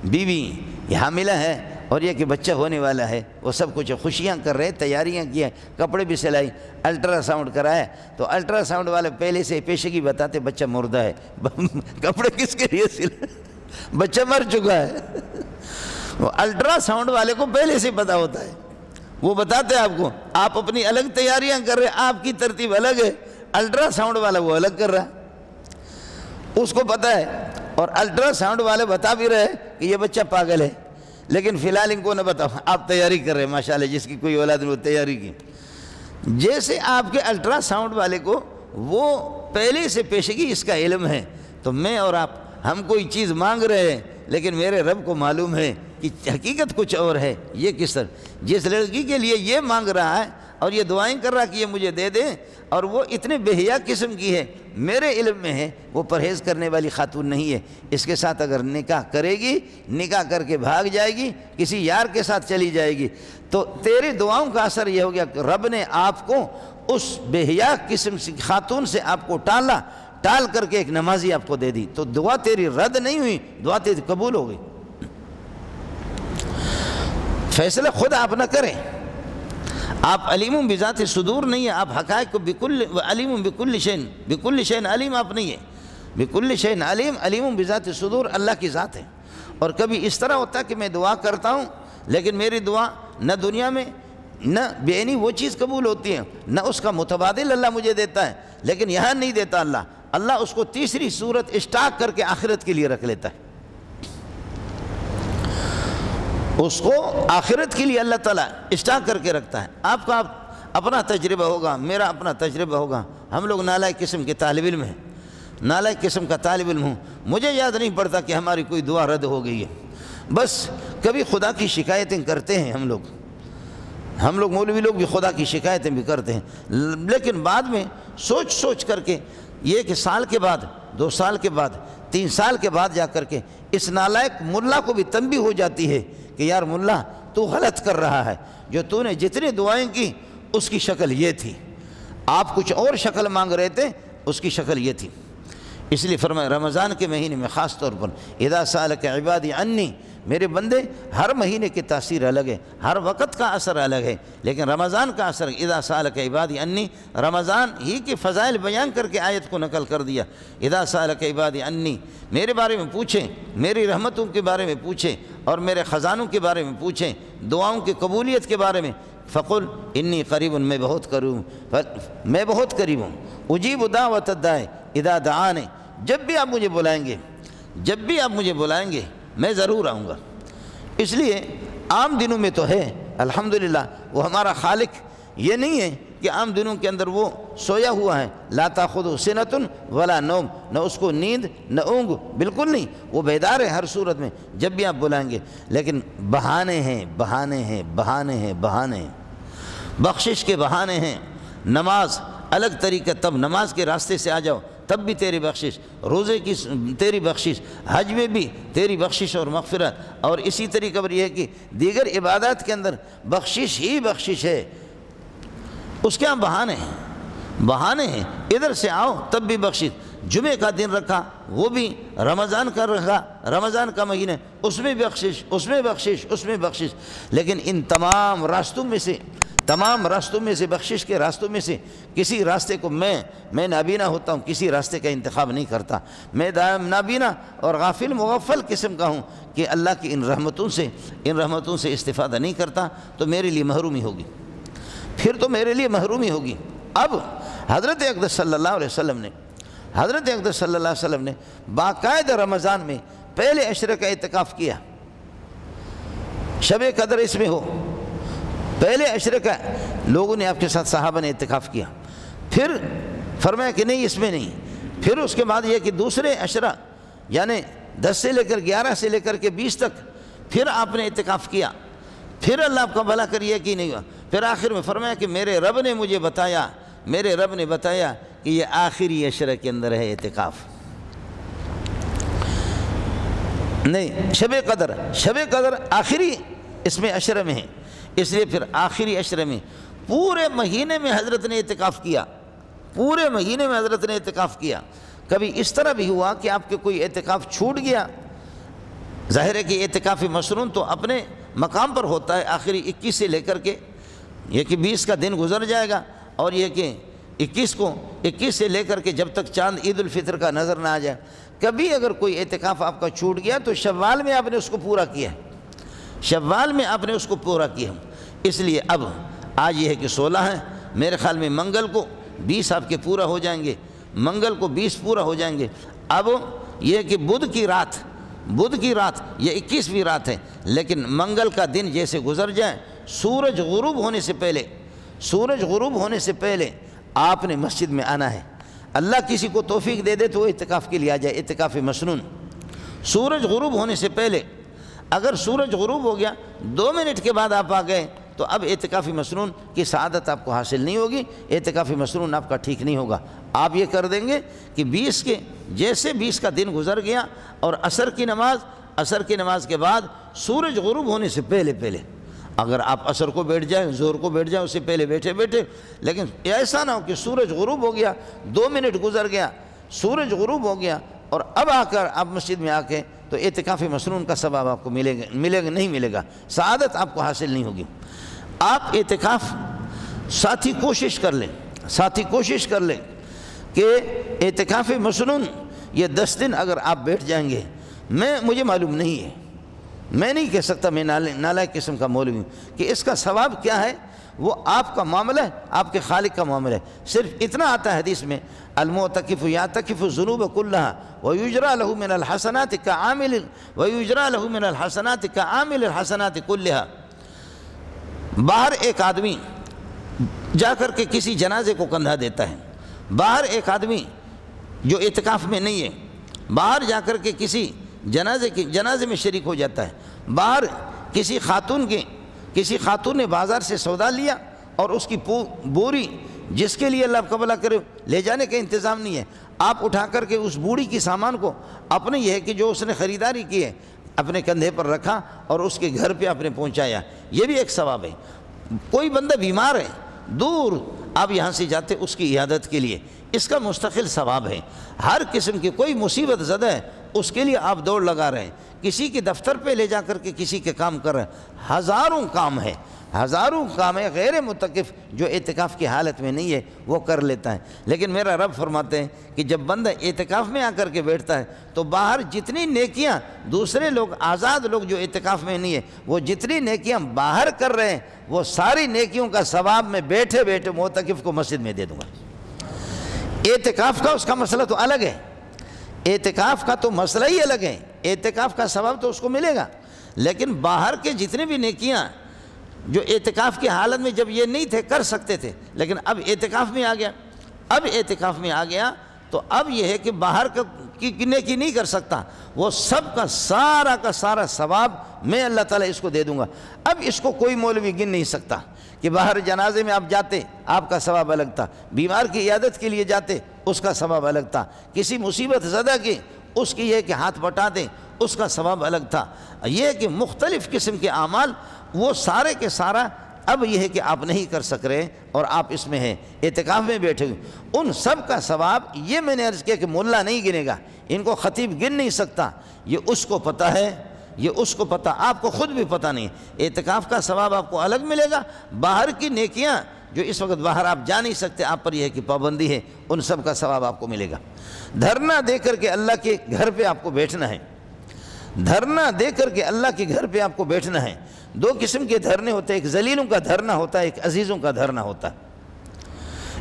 بیوی یہ حاملہ ہے اور یہ کہ بچہ ہونے والا ہے، وہ سب کچھ خوشیاں کر رہے، تیاریاں کی ہیں، کپڑے بھی سلائی، الٹرا ساؤنڈ کرائے، تو الٹرا ساؤنڈ والے پہلے سے پیشگی بتاتے بچہ مردہ ہے، کپڑے کس کے لیے سلائے، بچہ مر چکا ہے۔ وہ الٹرا ساؤنڈ والے کو پہلے سے پتا ہوتا ہے، وہ بتاتے ہیں آپ کو، آپ اپنی الگ تیاریاں کر رہے، آپ کی ترتیب الگ ہے، الٹرا ساؤنڈ والا وہ الگ کر رہا ہے، اس کو پتہ ہے، اور الٹرا ساؤنڈ والے بتا بھی رہے کہ یہ بچہ پاگل ہے، لیکن فی الحال ان کو نہ بتاؤ، آپ تیاری کر رہے ہیں ماشاءاللہ، جس کی کوئی اولاد نہیں وہ تیاری کی۔ جیسے آپ کے الٹرا ساؤنڈ والے کو وہ پہلے سے پیشگی اس کا علم ہے، تو میں اور آپ ہم کوئی چیز مانگ رہے ہیں لیکن میرے رب کو معلوم ہے کہ حقیقت کچھ اور ہے۔ یہ کس طرح جس لڑکی کے لیے یہ مانگ رہا ہے اور یہ دعائیں کر رہا کہ یہ مجھے دے دیں، اور وہ اتنے بے حیا قسم کی ہے، میرے علم میں ہے وہ پرہیز کرنے والی خاتون نہیں ہے، اس کے ساتھ اگر نکاح کرے گی، نکاح کر کے بھاگ جائے گی، کسی یار کے ساتھ چلی جائے گی، تو تیری دعاؤں کا اثر یہ ہو گیا کہ رب نے آپ کو اس بے حیا قسم کی خاتون سے آپ کو ٹال کر کے ایک نمازی آپ کو دے دی، تو دعا تیری رد نہیں ہوئی، دعا تیری قبول ہو گئی۔ فیصلہ خود آپ نہ کریں، آپ علیم بذات صدور نہیں ہے، آپ حقائق کو علیم بکل شین علیم آپ نہیں ہے، بکل شین علیم بذات صدور اللہ کی ذات ہے۔ اور کبھی اس طرح ہوتا ہے کہ میں دعا کرتا ہوں لیکن میری دعا نہ دنیا میں نہ بےعینی وہ چیز قبول ہوتی ہے، نہ اس کا متبادل اللہ مجھے دیتا ہے، لیکن یہاں نہیں دیتا اللہ اس کو تیسری صورت اسٹاک کر کے آخرت کے لیے رکھ لیتا ہے، اس کو آخرت کے لیے اللہ تعالیٰ اسٹاک کر کے رکھتا ہے۔ آپ کا اپنا تجربہ ہوگا، میرا اپنا تجربہ ہوگا، ہم لوگ نالائق قسم کے طالب علم ہیں، نالائق قسم کا طالب علم ہوں، مجھے یاد نہیں پڑتا کہ ہماری کوئی دعا رد ہو گئی ہے، بس کبھی خدا کی شکایتیں کرتے ہیں ہم لوگ مولوی لوگ بھی خدا کی شکایتیں بھی کرتے ہیں، لیکن بعد میں سوچ کر کے یہ کہ سال کے بعد 2 سال کے بعد 3 سال کے بعد جا کر کے اس نالائق ملا کو بھی تنبیہ ہو جاتی ہے کہ یار ملا تو غلط کر رہا ہے، جو تو نے جتنی دعائیں کی اس کی شکل یہ تھی، آپ کچھ اور شکل مانگ رہے تھے، اس کی شکل یہ تھی۔ اس لیے فرمایا رمضان کے مہینے میں خاص طور پر اذا سالک عبادی عنی، میرے بندے ہر مہینے کی تاثیر الگ ہے، ہر وقت کا اثر الگ ہے، لیکن رمضان کا اثر اذا سالک عبادی عنی، رمضان ہی کے فضائل بیان کر کے آیت کو نقل کر دیا، اذا سالک عبادی عنی، میرے بارے میں پوچھیں، میری رحمتوں کے بارے میں پوچھیں اور میرے خزانوں کے بارے میں پوچھیں، دعاؤں کی قبولیت کے بارے میں، فقل انی قریب، میں بہت قریب ہوں، اجیب دعوت الداعی اذا دعانی، جب بھی آپ مجھے بلائیں گے میں ضرور آؤں گا۔ اس لیے عام دنوں میں تو ہے الحمدللہ، وہ ہمارا خالق یہ نہیں ہے کہ عام دنوں کے اندر وہ سویا ہوا ہے، لا تاخذہ سنۃ ولا نوم، نہ اس کو نیند نہ اونگ، بالکل نہیں، وہ بیدار ہے ہر صورت میں جب بھی آپ بلائیں گے، لیکن بہانے ہیں۔ بخشش کے بہانے ہیں، نماز الگ طریقہ، تب نماز کے راستے سے آ جاؤ تب بھی تیری بخشش، روزے کی تیری بخشش، حج میں بھی تیری بخشش اور مغفرت، اور اسی طریقے پر یہ ہے کہ دیگر عبادات کے اندر بخشش ہی بخشش ہے۔ اس کے ہاں بہانے ہیں، ادھر سے آؤ تب بھی بخشش، جمعہ کا دن رکھا وہ بھی رمضان کا رکھا، رمضان کا مہینہ اس میں بخشش، اس میں بخشش، اس میں بخشش، لیکن ان تمام راستوں میں سے بخشش کے راستوں میں سے کسی راستے کو میں نابینا ہوتا ہوں، کسی راستے کا انتخاب نہیں کرتا، میں دائم نابینا اور غافل مغفل قسم کا ہوں کہ اللہ کی ان رحمتوں سے استفادہ نہیں کرتا، تو میرے لیے محرومی ہوگی، پھر تو میرے لیے محرومی ہوگی۔ اب حضرت اقدس صلی اللہ علیہ وسلم نے باقاعدہ رمضان میں پہلے عشرے کا اعتکاف کیا، شب قدر اس میں ہو، پہلے عشرے کا لوگوں نے آپ کے ساتھ صحابہ نے اعتکاف کیا، پھر فرمایا کہ نہیں اس میں نہیں، پھر اس کے بعد یہ کہ دوسرے عشرہ یعنی 10 سے لے کر 11 سے لے کر کے 20 تک پھر آپ نے اعتکاف کیا، پھر اللہ آپ کا بھلا کریے کہ نہیں ہوا، پھر آخر میں فرمایا کہ میرے رب نے بتایا کہ یہ آخری عشرے کے اندر ہے اعتکاف، نہیں شب قدر آخری اس میں عشرے میں ہے، اس لیے پھر آخری عشرے میں پورے مہینے میں حضرت نے اعتکاف کیا، کبھی اس طرح بھی ہوا کہ آپ کے کوئی اعتکاف چھوٹ گیا، ظاہر ہے کہ اعتکاف مسنون تو اپنے مقام پر ہوتا ہے، آخری 21 سے لے کر کے یہ کہ 20 کا دن گزر جائے گا، اور یہ کہ 21 سے لے کر کے جب تک چاند عید الفطر کا نظر نہ آ جائے، کبھی اگر کوئی اعتکاف آپ کا چھوٹ گیا تو شوال میں آپ نے اس کو پورا کیا، اس لیے اب آج یہ ہے کہ 16 ہے، میرے خیال میں منگل کو 20 آپ کے پورا ہو جائیں گے، اب یہ کہ بدھ کی رات یہ 21ویں رات ہے، لیکن منگل کا دن جیسے گزر جائے سورج غروب ہونے سے پہلے آپ نے مسجد میں آنا ہے، اللہ کسی کو توفیق دے دے تو وہ اعتکاف کے لیے آ جائے، اعتکاف مسنون سورج غروب ہونے سے پہلے، اگر سورج غروب ہو گیا 2 منٹ کے بعد آپ آ گئے تو اب اعتکاف مسنون کی سعادت آپ کو حاصل نہیں ہوگی، اعتکاف مسنون آپ کا ٹھیک نہیں ہوگا، آپ یہ کر دیں گے کہ 20 کا دن گزر گیا اور عصر کی نماز کے بعد سورج غروب ہونے سے پہلے اگر آپ عصر کو بیٹھ جائیں، ظہر کو بیٹھ جائیں، اس سے پہلے بیٹھے لیکن ایسا نہ ہو کہ سورج غروب ہو گیا 2 منٹ گزر گیا، سورج غروب ہو گیا اور اب آ کر آپ مسجد میں آ کے تو اعتکاف مسنون کا ثواب آپ کو نہیں ملے گا، سعادت آپ کو حاصل نہیں ہوگی۔ آپ اعتکاف ساتھی کوشش کر لیں کہ اعتکاف مسنون یہ 10 دن اگر آپ بیٹھ جائیں گے، مجھے معلوم نہیں ہے، میں نہیں کہہ سکتا، میں نالائق قسم کا مولوی ہوں کہ اس کا ثواب کیا ہے، وہ آپ کا معاملہ ہے، آپ کے خالق کا معاملہ ہے، صرف اتنا آتا ہے حدیث میں المعتکف یعتکف الذنوب کلھا ویجری لہ من الحسنات کعامل الحسنات کلھا۔ باہر ایک آدمی جا کر کے کسی جنازے کو کندھا دیتا ہے، باہر ایک آدمی جو اعتکاف میں نہیں ہے باہر جا کر کے کسی جنازے میں شریک ہو جاتا ہے، باہر کسی خاتون نے بازار سے سودا لیا اور اس کی بوری جس کے لیے اللہ کا بھلا کرے لے جانے کا انتظام نہیں ہے، آپ اٹھا کر کے اس بوڑھی کی سامان کو اپنے یہ ہے کہ جو اس نے خریداری کی ہے اپنے کندھے پر رکھا اور اس کے گھر پہ آپ نے پہنچایا، یہ بھی ایک ثواب ہے۔ کوئی بندہ بیمار ہے دور آپ یہاں سے جاتے اس کی عیادت کے لیے، اس کا مستقل ثواب ہے۔ ہر قسم کی کوئی مصیبت زدہ ہے اس کے لیے آپ دوڑ لگا رہے ہیں، کسی کے دفتر پہ لے جا کر کے کسی کے کام کر رہے ہیں، ہزاروں کام ہے غیر متکف جو اعتکاف کی حالت میں نہیں ہے وہ کر لیتا ہے، لیکن میرا رب فرماتے ہیں کہ جب بندہ اعتکاف میں آ کر کے بیٹھتا ہے تو باہر جتنی نیکیاں دوسرے لوگ آزاد لوگ جو اعتکاف میں نہیں ہے وہ جتنی نیکیاں باہر کر رہے ہیں وہ ساری نیکیوں کا ثواب میں بیٹھے معتکف کو مسجد میں دے دوں گا۔ اعتکاف کا اس کا مسئلہ تو الگ ہے، اعتکاف کا تو مسئلہ ہی الگ ہے، اعتکاف کا ثواب تو اس کو ملے گا، لیکن باہر کے جتنے بھی نیکیاں جو اعتکاف کی حالت میں جب یہ نہیں تھے کر سکتے تھے، لیکن اب اعتکاف میں آ گیا تو اب یہ ہے کہ باہر کی نیکی نہیں کر سکتا، وہ سب کا سارا ثواب میں اللہ تعالیٰ اس کو دے دوں گا۔ اب اس کو کوئی مولوی گن نہیں سکتا کہ باہر جنازے میں آپ جاتے آپ کا ثواب الگ تھا، بیمار کی عیادت کے لیے جاتے اس کا ثواب الگ تھا، کسی مصیبت زدہ کی اس کی یہ کہ ہاتھ بٹا دیں اس کا ثواب الگ تھا۔ یہ کہ مختلف قسم کے اعمال وہ سارے کے سارا اب یہ ہے کہ آپ نہیں کر سک رہے اور آپ اس میں ہیں اعتکاف میں بیٹھے ہوئے، ان سب کا ثواب یہ میں نے عرض کیا کہ ملا نہیں گنے گا، ان کو خطیب گن نہیں سکتا، یہ اس کو پتہ ہے، یہ اس کو پتہ، آپ کو خود بھی پتہ نہیں۔ اعتکاف کا ثواب آپ کو الگ ملے گا، باہر کی نیکیاں جو اس وقت باہر آپ جا نہیں سکتے، آپ پر یہ ہے کہ پابندی ہے، ان سب کا ثواب آپ کو ملے گا۔ دھرنا دے کر کے اللہ کے گھر پہ آپ کو بیٹھنا ہے، دھرنا دے کر کے اللہ کے گھر پہ آپ کو بیٹھنا ہے۔ دو قسم کے دھرنے ہوتے ہیں، ایک ذلیلوں کا دھرنا ہوتا ہے، ایک عزیزوں کا دھرنا ہوتا ہے۔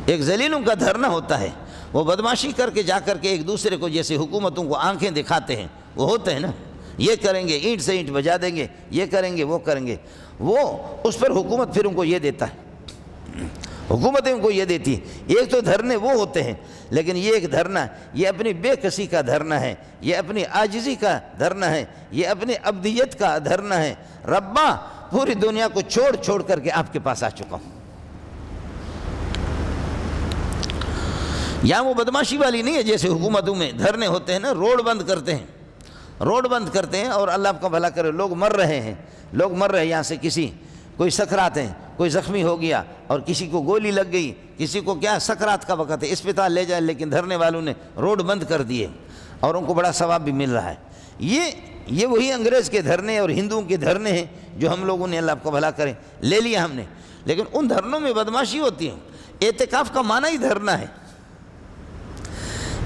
ایک ذلیلوں کا دھرنا ہوتا ہے، وہ بدماشی کر کے جا کر کے ایک دوسرے کو جیسے حکومتوں کو آنکھیں دکھاتے ہیں، وہ ہوتے ہیں نا، یہ کریں گے اینٹ سے اینٹ بجا دیں گے، یہ کریں گے وہ کریں گے، وہ اس پر حکومت پھر ان کو یہ دیتا ہے، حکومتیں ان کو یہ دیتی ہیں۔ ایک تو دھرنے وہ ہوتے ہیں، لیکن یہ ایک دھرنا ہے، یہ اپنی بے کسی کا دھرنا ہے، یہ اپنی عاجزی کا دھرنا ہے، یہ اپنی عبدیت کا دھرنا ہے۔ ربا پوری دنیا کو چھوڑ کر کے آپ کے پاس آ چکا ہوں۔ یہاں وہ بدماشی والی نہیں ہے جیسے حکومتوں میں دھرنے ہوتے ہیں نا، روڈ بند کرتے ہیں اور اللہ آپ کا بھلا کرے، لوگ مر رہے ہیں، یہاں سے کوئی سکرات ہیں، کوئی زخمی ہو گیا اور کسی کو گولی لگ گئی، کسی کو کیا سکرات کا وقت ہے، اسپتال لے جائے، لیکن دھرنے والوں نے روڈ بند کر دیے اور ان کو بڑا ثواب بھی مل رہا ہے۔ یہ وہی انگریز کے دھرنے اور ہندوؤں کے دھرنے ہیں جو ہم لوگوں نے اللہ آپ کو بھلا کرے لے لیا ہم نے، لیکن ان دھرنوں میں بدماشی ہوتی ہے۔ اعتکاف کا معنی ہی دھرنا ہے،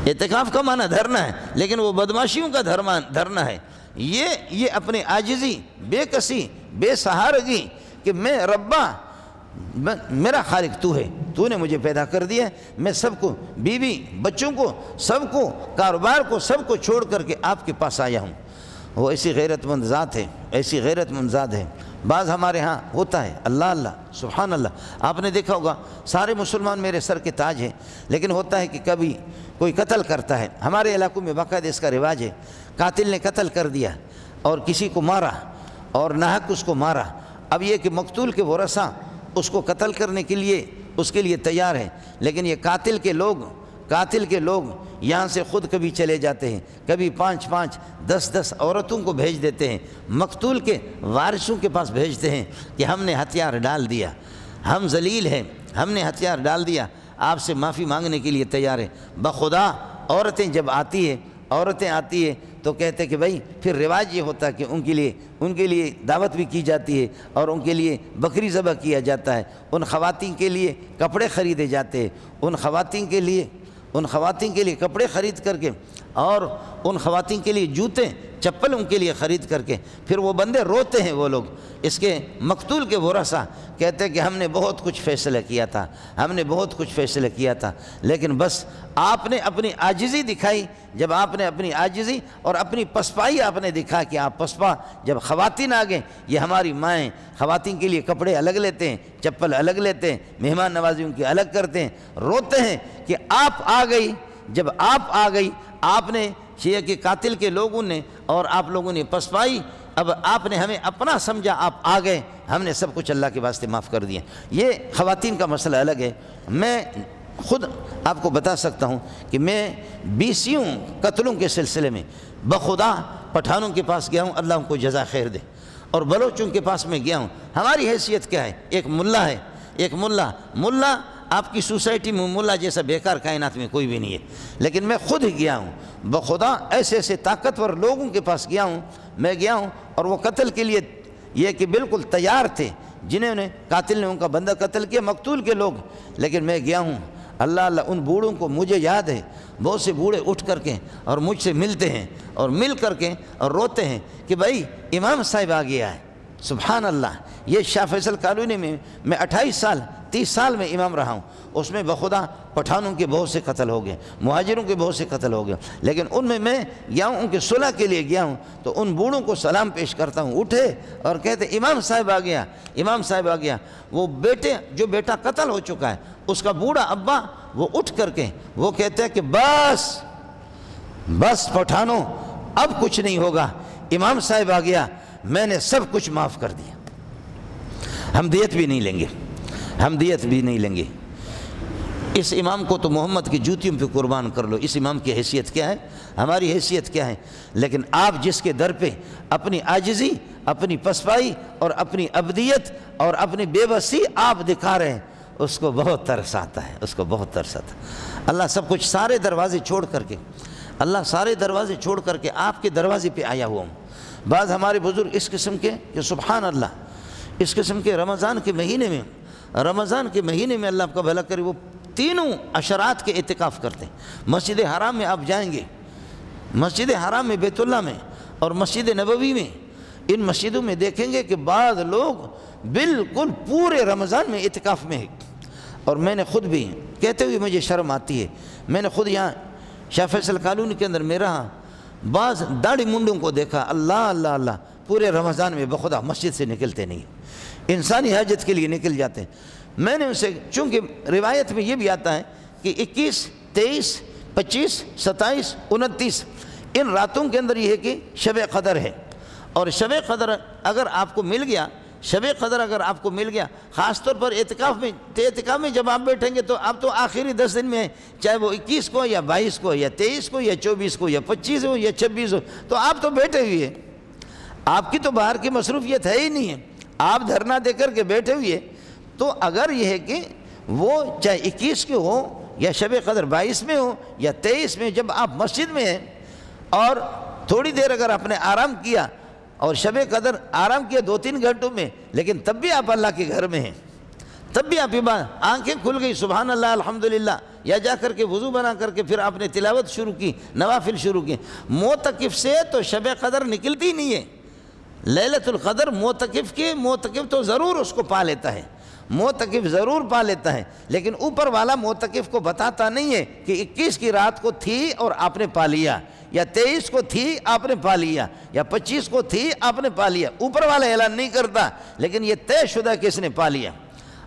اعتکاف کا معنی دھرنا ہے، لیکن وہ بدماشیوں کا دھرنا ہے۔ یہ اپنے عاجزی، بے کسی، بے سہارگی کہ میں ربا، میرا خالق تو ہے، تو نے مجھے پیدا کر دیا ہے، میں سب کو، بیوی بچوں کو، سب کو، کاروبار کو، سب کو چھوڑ کر کے آپ کے پاس آیا ہوں۔ وہ ایسی غیرت مند ذات ہے، بعض ہمارے ہاں ہوتا ہے، اللہ سبحان اللہ، آپ نے دیکھا ہوگا سارے مسلمان میرے سر کے تاج ہیں، لیکن ہوتا ہے کہ کبھی کوئی قتل کرتا ہے، ہمارے علاقوں میں باقاعدہ اس کا رواج ہے، قاتل نے قتل کر دیا اور کسی کو مارا اور ناحق اس کو مارا، اب یہ کہ مقتول کے ورثاء اس کو قتل کرنے کے لیے اس کے لیے تیار ہیں، لیکن یہ قاتل کے لوگ یہاں سے خود کبھی چلے جاتے ہیں، کبھی 5 10 عورتوں کو بھیج دیتے ہیں، مقتول کے وارثوں کے پاس بھیجتے ہیں کہ ہم نے ہتھیار ڈال دیا، ہم ذلیل ہیں، ہم نے ہتھیار ڈال دیا، آپ سے معافی مانگنے کے لیے تیار ہیں۔ بخدا عورتیں جب آتی ہیں تو کہتے کہ بھائی پھر رواج یہ ہوتا ہے کہ ان کے لیے دعوت بھی کی جاتی ہے اور ان کے لیے بکری ذبح کیا جاتا ہے، ان خواتین کے لیے کپڑے خریدے جاتے ہیں، ان خواتین کے لیے کپڑے خرید کر کے اور ان خواتین کے لیے جوتے چپل ان کے لیے خرید کر کے پھر وہ بندے روتے ہیں، وہ لوگ اس کے مقتول کے ورثاء کہتے ہیں کہ ہم نے بہت کچھ فیصلہ کیا تھا، لیکن بس آپ نے اپنی عاجزی دکھائی، جب آپ نے اپنی عاجزی اور اپنی پسپائی آپ نے دکھا کہ آپ پسپا، جب خواتین آ گئیں، یہ ہماری مائیں خواتین کے لیے کپڑے الگ لیتے ہیں، چپل الگ لیتے ہیں، مہمان نوازیوں کی الگ کرتے ہیں، روتے ہیں کہ آپ آ گئی، جب آپ آ گئی آپ نے یہ کہ قاتل کے لوگوں نے اور آپ لوگوں نے پسپائی، اب آپ نے ہمیں اپنا سمجھا، آپ آ گئے، ہم نے سب کچھ اللہ کے واسطے معاف کر دیا۔ یہ خواتین کا مسئلہ الگ ہے۔ میں خود آپ کو بتا سکتا ہوں کہ میں 20 قتلوں کے سلسلے میں بخدا پٹھانوں کے پاس گیا ہوں، اللہ ان کو جزا خیر دے، اور بلوچوں کے پاس میں گیا ہوں۔ ہماری حیثیت کیا ہے؟ ایک ملا ہے، ایک ملا آپ کی سوسائٹی میں ملا جیسا بیکار کائنات میں کوئی بھی نہیں ہے، لیکن میں خود ہی گیا ہوں بخدا، ایسے طاقتور لوگوں کے پاس گیا ہوں، میں گیا ہوں اور وہ قتل کے لیے یہ کہ بالکل تیار تھے، جنہوں نے قاتل نے ان کا بندہ قتل کیا، مقتول کے لوگ، لیکن میں گیا ہوں، اللہ ان بوڑھوں کو مجھے یاد ہے، بہت سے بوڑھے اٹھ کر کے اور مجھ سے ملتے ہیں اور مل کر کے اور روتے ہیں کہ بھائی امام صاحب آ گیا ہے۔ سبحان اللہ، یہ شاہ فیصل کالونی میں 28 سال 30 سال میں امام رہا ہوں، اس میں بخدا پٹھانوں کے بہت سے قتل ہو گئے، مہاجروں کے بہت سے قتل ہو گئے، لیکن ان میں گیا ہوں ان کے صلح کے لیے گیا ہوں تو ان بوڑھوں کو سلام پیش کرتا ہوں، اٹھے اور کہتے امام صاحب آ گیا، امام صاحب آ گیا۔ وہ جو بیٹا قتل ہو چکا ہے اس کا بوڑھا ابا وہ اٹھ کر کے وہ کہتے ہیں کہ بس پٹھانوں اب کچھ نہیں ہوگا، امام صاحب آ گیا، میں نے سب کچھ معاف کر دیا، ہم دیت بھی نہیں لیں گے، ہم دیت بھی نہیں لیں گے۔ اس امام کو تو محمد کی جوتیوں پہ قربان کر لو، اس امام کی حیثیت کیا ہے، ہماری حیثیت کیا ہے؟ لیکن آپ جس کے در پہ اپنی عاجزی، اپنی پسپائی اور اپنی عبدیت اور اپنی بے بسی آپ دکھا رہے ہیں، اس کو بہت ترس آتا ہے، اس کو بہت ترس آتا ہے۔ اللہ سب کچھ سارے دروازے چھوڑ کر کے، اللہ سارے دروازے چھوڑ کر کے آپ کے دروازے پہ آیا ہوا ہوں۔ بعض ہمارے بزرگ اس قسم کے کہ سبحان اللہ، اس قسم کے رمضان کے مہینے میں اللہ آپ کا بھلا کرے، وہ تینوں عشرات کے اعتکاف کرتے ہیں۔ مسجد حرام میں آپ جائیں گے، مسجد حرام میں، بیت اللہ میں اور مسجد نبوی میں، ان مسجدوں میں دیکھیں گے کہ بعض لوگ بالکل پورے رمضان میں اعتکاف میں ہیں۔ اور میں نے خود بھی کہتے ہوئے مجھے شرم آتی ہے، میں نے خود یہاں شاہ فیصل کالونی کے اندر میں رہا، بعض داڑھی منڈوں کو دیکھا، اللہ اللہ اللہ، پورے رمضان میں بخدا مسجد سے نکلتے نہیں، انسانی حاجت کے لیے نکل جاتے ہیں۔ میں نے ان سے، چونکہ روایت میں یہ بھی آتا ہے کہ 21، 23، 25، 27، 29 ان راتوں کے اندر یہ ہے کہ شب قدر ہے، اور شب قدر اگر آپ کو مل گیا، شب قدر اگر آپ کو مل گیا، خاص طور پر اعتکاف میں جب آپ بیٹھیں گے تو آپ تو آخری 10 دن میں ہیں، چاہے وہ 21 کو یا 22 کو یا 23 کو یا 24 کو یا 25 ہو یا 26 ہو، تو آپ تو بیٹھے ہوئے ہیں، آپ کی تو باہر کی مصروفیت ہے ہی نہیں ہے، آپ دھرنا دے کر کے بیٹھے ہوئے۔ تو اگر یہ ہے کہ وہ چاہے 21 کے ہو یا شب قدر 22 میں ہو یا 23 میں، جب آپ مسجد میں ہیں اور تھوڑی دیر اگر آپ نے آرام کیا اور شب قدر آرام کیا 2-3 گھنٹوں میں، لیکن تب بھی آپ اللہ کے گھر میں ہیں، تب بھی آپ آنکھیں کھل گئی، سبحان اللہ الحمدللہ، یا جا کر کے وضو بنا کر کے پھر آپ نے تلاوت شروع کی، نوافل شروع کی۔ معتکف سے تو شب قدر نکلتی نہیں ہے، لیلۃ القدر معتکف تو ضرور اس کو پا لیتا ہے، معتکف ضرور پا لیتا ہے، لیکن اوپر والا معتکف کو بتاتا نہیں ہے کہ 21 کی رات کو تھی اور آپ نے پا لیا، یا 23 کو تھی آپ نے پا لیا، یا 25 کو تھی آپ نے پا لیا، اوپر والا اعلان نہیں کرتا، لیکن یہ طے شدہ کس نے پا لیا۔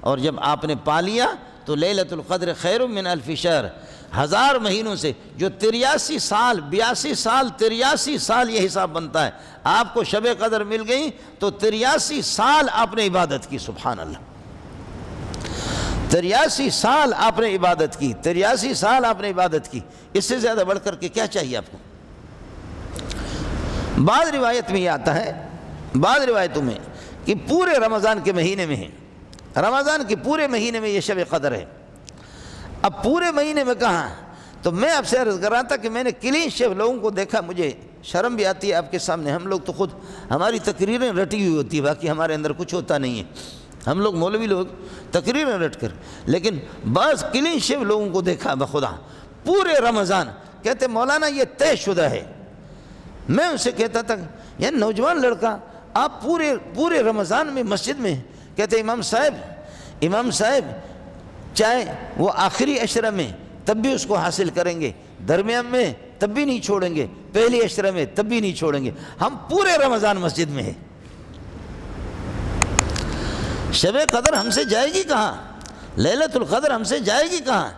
اور جب آپ نے پا لیا تو لیلۃ القدر خیر من الف شہر، 1000 مہینوں سے، جو 83 سال 82 سال 83 سال یہ حساب بنتا ہے، آپ کو شب قدر مل گئی تو 83 سال آپ نے عبادت کی، سبحان اللہ، 83 سال آپ نے عبادت کی، 83 سال آپ نے عبادت کی، اس سے زیادہ بڑھ کر کے کیا چاہیے آپ کو؟ بعض روایت میں یہ آتا ہے، بعض روایتوں میں کہ پورے رمضان کے مہینے میں ہے، رمضان کے پورے مہینے میں یہ شب قدر ہے۔ اب پورے مہینے میں کہاں؟ تو میں آپ سے عرض کر رہا تھا کہ میں نے کلین شیو لوگوں کو دیکھا، مجھے شرم بھی آتی ہے آپ کے سامنے، ہم لوگ تو خود ہماری تقریریں رٹی ہوئی ہوتی ہے، باقی ہمارے اندر کچھ ہوتا نہیں ہے، ہم لوگ مولوی لوگ تقریریں رٹ کر، لیکن بعض کلین شیو لوگوں کو دیکھا بخدا پورے رمضان، کہتے مولانا یہ طے شدہ ہے۔ میں ان سے کہتا تھا یہ نوجوان لڑکا آپ پورے رمضان میں مسجد میں، کہتے امام صاحب چاہے وہ آخری عشرہ میں تب بھی اس کو حاصل کریں گے، درمیان میں تب بھی نہیں چھوڑیں گے، پہلی عشرہ میں تب بھی نہیں چھوڑیں گے، ہم پورے رمضان مسجد میں ہیں۔ شب قدر ہم سے جائے گی کہاں؟ لیلۃ القدر ہم سے جائے گی کہاں؟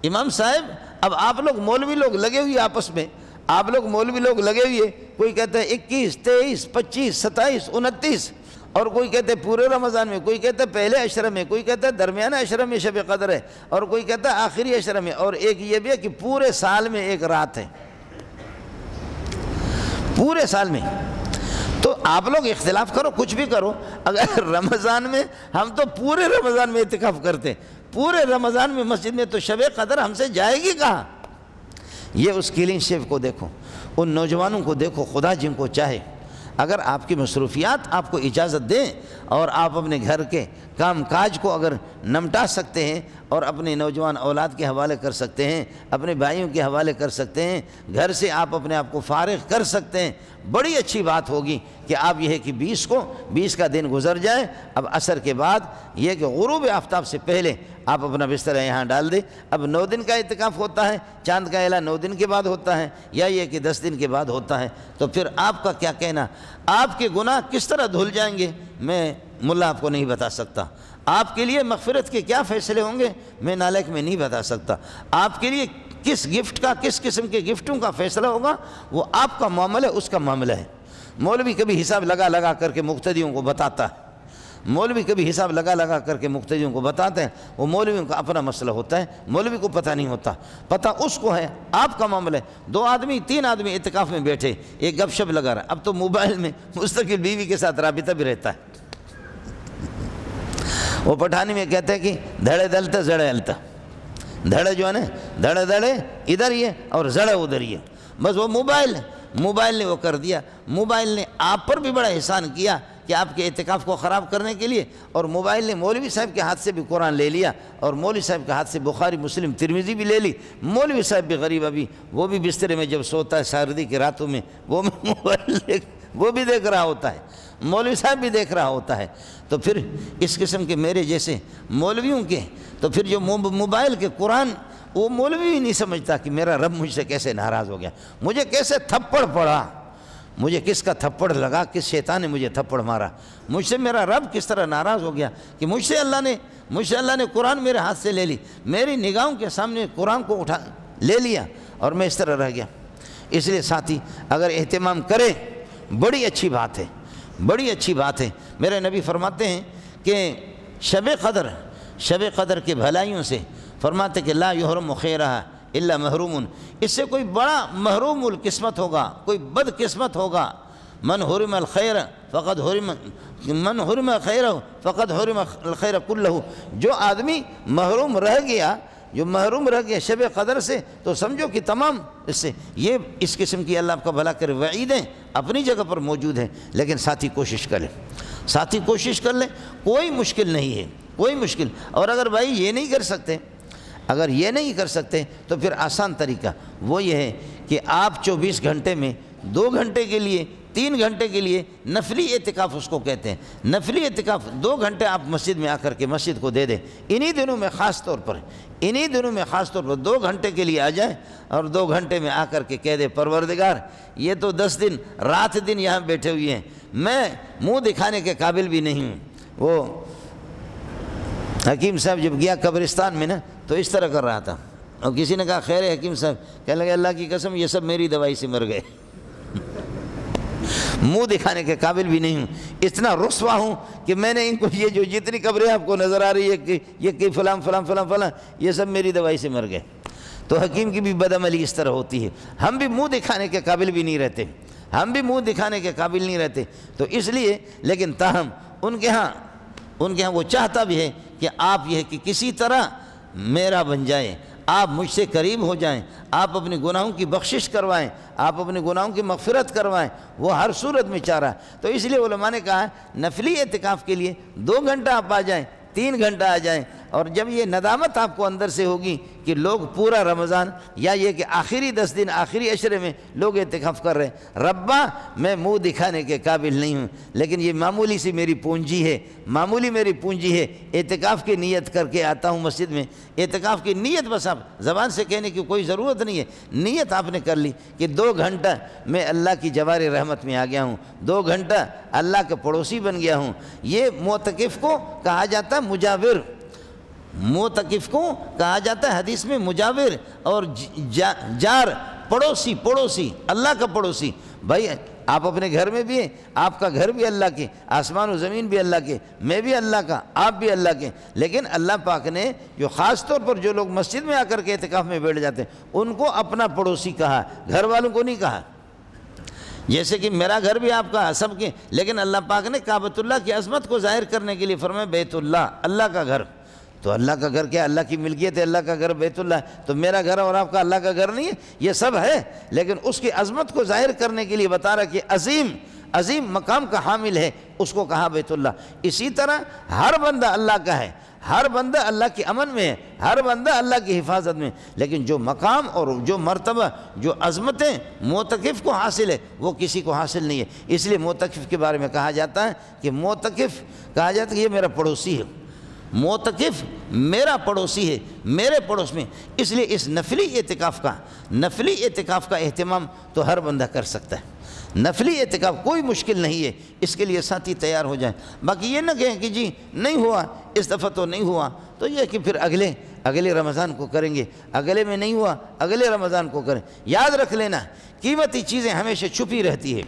امام صاحب اب آپ لوگ مولوی لوگ لگے ہوئے آپس میں، آپ لوگ مولوی لوگ لگے ہوئے، کوئی کہتا ہے 21، 23، 25، 27، 29، اور کوئی کہتے ہیں پورے رمضان میں، کوئی کہتا ہے پہلے عشرہ میں، کوئی کہتا ہے درمیانہ عشرہ میں شب قدر ہے، اور کوئی کہتا ہے آخری عشرہ میں، اور ایک یہ بھی ہے کہ پورے سال میں ایک رات ہے، پورے سال میں۔ تو آپ لوگ اختلاف کرو، کچھ بھی کرو، اگر رمضان میں ہم تو پورے رمضان میں اعتکاف کرتے ہیں، پورے رمضان میں مسجد میں، تو شب قدر ہم سے جائے گی کہاں؟ یہ اس کلین شیف کو دیکھو، ان نوجوانوں کو دیکھو، خدا جن کو چاہے، اگر آپ کی مصروفیات آپ کو اجازت دیں اور آپ اپنے گھر کے کام کاج کو اگر نمٹا سکتے ہیں اور اپنے نوجوان اولاد کے حوالے کر سکتے ہیں، اپنے بھائیوں کے حوالے کر سکتے ہیں، گھر سے آپ اپنے آپ کو فارغ کر سکتے ہیں۔ بڑی اچھی بات ہوگی کہ آپ یہ ہے کہ 20 کا دن گزر جائے، اب عصر کے بعد یہ کہ غروب آفتاب سے پہلے آپ اپنا بستر یہاں ڈال دیں۔ اب 9 دن کا اعتکاف ہوتا ہے، چاند کا اعلان 9 دن کے بعد ہوتا ہے، یا یہ کہ 10 دن کے بعد ہوتا ہے، تو پھر آپ کا کیا کہنا؟ آپ کے گناہ کس طرح دھل جائیں گے میں ملا آپ کو نہیں بتا سکتا۔ آپ کے لیے مغفرت کے کیا فیصلے ہوں گے میں نالک میں نہیں بتا سکتا۔ آپ کے لیے کس گفٹ کا، کس قسم کے گفٹوں کا فیصلہ ہوگا وہ آپ کا معاملہ، اس کا معاملہ ہے۔ مولوی کبھی حساب لگا کر کے مقتدیوں کو بتاتا ہے، مولوی کبھی حساب لگا کر کے مقتدیوں کو بتاتے ہیں، وہ مولویوں کا اپنا مسئلہ ہوتا ہے، مولوی کو پتہ نہیں ہوتا، پتہ اس کو ہے۔ آپ کا معاملہ ہے، 2 آدمی 3 آدمی اعتکاف میں بیٹھے، ایک گپ شپ لگا رہا ہے، اب تو موبائل میں مستقل بیوی کے ساتھ رابطہ بھی رہتا ہے۔ وہ پٹھانی میں کہتے ہیں کہ دھڑے دلتا زڑے التا، دھڑے جو ہے نا دھڑے دھڑے ادھر ہی ہے اور زڑے ادھر ہی ہے، بس وہ موبائل نے وہ کر دیا۔ موبائل نے آپ پر بھی بڑا احسان کیا کہ آپ کے اعتکاف کو خراب کرنے کے لیے، اور موبائل نے مولوی صاحب کے ہاتھ سے بھی قرآن لے لیا، اور مولوی صاحب کے ہاتھ سے بخاری مسلم ترمذی بھی لے لی۔ مولوی صاحب بھی غریب، ابھی وہ بھی بسترے میں جب سوتا ہے سردی کی راتوں میں وہ بھی دیکھ رہا ہوتا ہے، مولوی صاحب بھی دیکھ رہا ہوتا ہے۔ تو پھر اس قسم کے میرے جیسے مولویوں کے، تو پھر جو موبائل کے قرآن، وہ مولوی بھی نہیں سمجھتا کہ میرا رب مجھ سے کیسے ناراض ہو گیا، مجھے کیسے تھپڑ پڑا، مجھے کس کا تھپڑ لگا، کس شیطان نے مجھے تھپڑ مارا، مجھ سے میرا رب کس طرح ناراض ہو گیا کہ مجھ سے اللہ نے قرآن میرے ہاتھ سے لے لی، میری نگاہوں کے سامنے قرآن کو اٹھا لے لیا اور میں اس طرح رہ گیا۔ اس لیے ساتھی اگر اہتمام کرے بڑی اچھی بات ہے، بڑی اچھی بات ہے۔ میرے نبی فرماتے ہیں کہ شب قدر کے بھلائیوں سے فرماتے کہ لا یحرم خیرہ الا محروم، اس سے کوئی بڑا محروم القسمت ہوگا، کوئی بد قسمت ہوگا۔ من حرم الخیر فقد حرم الخیر کلہ، جو آدمی محروم رہ گیا شب قدر سے، تو سمجھو کہ تمام اس قسم کی اللہ آپ کا بھلا کرے وعیدیں اپنی جگہ پر موجود ہیں۔ لیکن ساتھی کوشش کر لیں، کوئی مشکل نہیں ہے، کوئی مشکل۔ اور اگر بھائی یہ نہیں کر سکتے تو پھر آسان طریقہ وہ یہ ہے کہ آپ 24 گھنٹے میں 2 گھنٹے کے لیے 3 گھنٹے کے لیے نفلی اعتکاف اس کو کہتے ہیں، نفلی اعتکاف 2 گھنٹے آپ مسجد میں آ کر کے مسجد کو دے دیں۔ انہی دنوں میں خاص طور پر 2 گھنٹے کے لیے آ جائیں اور 2 گھنٹے میں آ کر کے کہہ دے پروردگار یہ تو 10 دن رات دن یہاں بیٹھے ہوئے ہیں، میں منہ دکھانے کے قابل بھی نہیں ہوں۔ وہ حکیم صاحب جب گیا قبرستان میں نا تو اس طرح کر رہا تھا، اور کسی نے کہا خیر ہے حکیم صاحب، کہنے لگے اللہ کی قسم یہ سب میری دوائی سے مر گئے، منہ دکھانے کے قابل بھی نہیں ہوں، اتنا رسوا ہوں کہ میں نے ان کو یہ جو جتنی قبریں آپ کو نظر آ رہی ہے کہ یہ فلاں فلاں فلاں فلاں یہ سب میری دوائی سے مر گئے۔ تو حکیم کی بھی بدعملی اس طرح ہوتی ہے، ہم بھی منہ دکھانے کے قابل بھی نہیں رہتے، تو اس لیے لیکن تاہم ان کے ہاں وہ چاہتا بھی ہے کہ آپ یہ کہ کسی طرح میرا بن جائیں، آپ مجھ سے قریب ہو جائیں، آپ اپنے گناہوں کی بخشش کروائیں، آپ اپنے گناہوں کی مغفرت کروائیں، وہ ہر صورت میں چاہ رہا ہے۔ تو اس لیے علماء نے کہا ہے نفلی اعتکاف کے لیے 2 گھنٹہ آپ آ جائیں، 3 گھنٹہ آ جائیں، اور جب یہ ندامت آپ کو اندر سے ہوگی کہ لوگ پورا رمضان یا یہ کہ آخری 10 دن آخری عشرے میں لوگ اعتکاف کر رہے ہیں، ربا میں منہ دکھانے کے قابل نہیں ہوں، لیکن یہ معمولی سی میری پونجی ہے، اعتکاف کی نیت کر کے آتا ہوں مسجد میں۔ اعتکاف کی نیت بس آپ زبان سے کہنے کی کوئی ضرورت نہیں ہے، نیت آپ نے کر لی کہ 2 گھنٹہ میں اللہ کی جوار رحمت میں آ گیا ہوں، 2 گھنٹہ اللہ کا پڑوسی بن گیا ہوں۔ یہ معتکف کو کہا جاتا ہے مجاور، معتکف کو کہا جاتا ہے حدیث میں مجاور اور جار، پڑوسی، اللہ کا پڑوسی۔ بھائی آپ اپنے گھر میں بھی ہیں، آپ کا گھر بھی اللہ کے، آسمان و زمین بھی اللہ کے، میں بھی اللہ کا، آپ بھی اللہ کے، لیکن اللہ پاک نے جو خاص طور پر جو لوگ مسجد میں آ کر کے اعتکاف میں بیٹھ جاتے ہیں ان کو اپنا پڑوسی کہا، گھر والوں کو نہیں کہا۔ جیسے کہ میرا گھر بھی آپ کا سب کے، لیکن اللہ پاک نے کعبۃ اللہ کی عظمت کو ظاہر کرنے کے لیے فرمایا بیت اللہ، اللہ کا گھر۔ تو اللہ کا گھر کیا؟ اللہ کی ملکیت ہے، اللہ کا گھر بیت اللہ ہے، تو میرا گھر اور آپ کا اللہ کا گھر نہیں ہے؟ یہ سب ہے، لیکن اس کی عظمت کو ظاہر کرنے کے لیے بتا رہا کہ عظیم عظیم مقام کا حامل ہے، اس کو کہا بیت اللہ۔ اسی طرح ہر بندہ اللہ کا ہے، ہر بندہ اللہ کے امن میں ہے، ہر بندہ اللہ کی حفاظت میں، لیکن جو مقام اور جو مرتبہ، جو عظمتیں معتکف کو حاصل ہے وہ کسی کو حاصل نہیں ہے۔ اس لیے معتکف کے بارے میں کہا جاتا ہے کہ معتکف کہا جاتا ہے کہ یہ میرا پڑوسی ہے، معتکف میرا پڑوسی ہے، میرے پڑوس میں۔ اس لیے اس نفلی اعتکاف کا اہتمام تو ہر بندہ کر سکتا ہے۔ نفلی اعتکاف کوئی مشکل نہیں ہے، اس کے لیے ساتھی تیار ہو جائیں۔ باقی یہ نہ کہیں کہ جی نہیں ہوا، اس دفعہ تو نہیں ہوا، تو یہ کہ پھر اگلے رمضان کو کریں گے، اگلے میں نہیں ہوا اگلے رمضان کو کریں۔ یاد رکھ لینا قیمتی چیزیں ہمیشہ چھپی رہتی ہے۔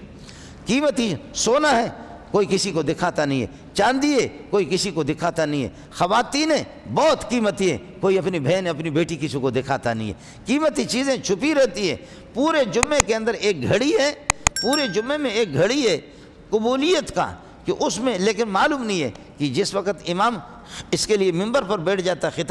قیمتی سونا ہے کوئی کسی کو دکھاتا نہیں ہے، چاندی ہے کوئی کسی کو دکھاتا نہیں ہے، خواتینیں بہت قیمتی ہے، کوئی اپنی بہن اپنی بیٹی کسی کو دکھاتا نہیں ہے۔ قیمتی چیزیں چھپی رہتی ہے۔ پورے جمعے کے اندر ایک گھڑی ہے، پورے جمعے میں ایک گھڑی ہے قبولیت کا، کہ اس میں لیکن معلوم نہیں ہے کہ جس وقت امام اس کے لیے ممبر پر بیٹھ جاتا ہے،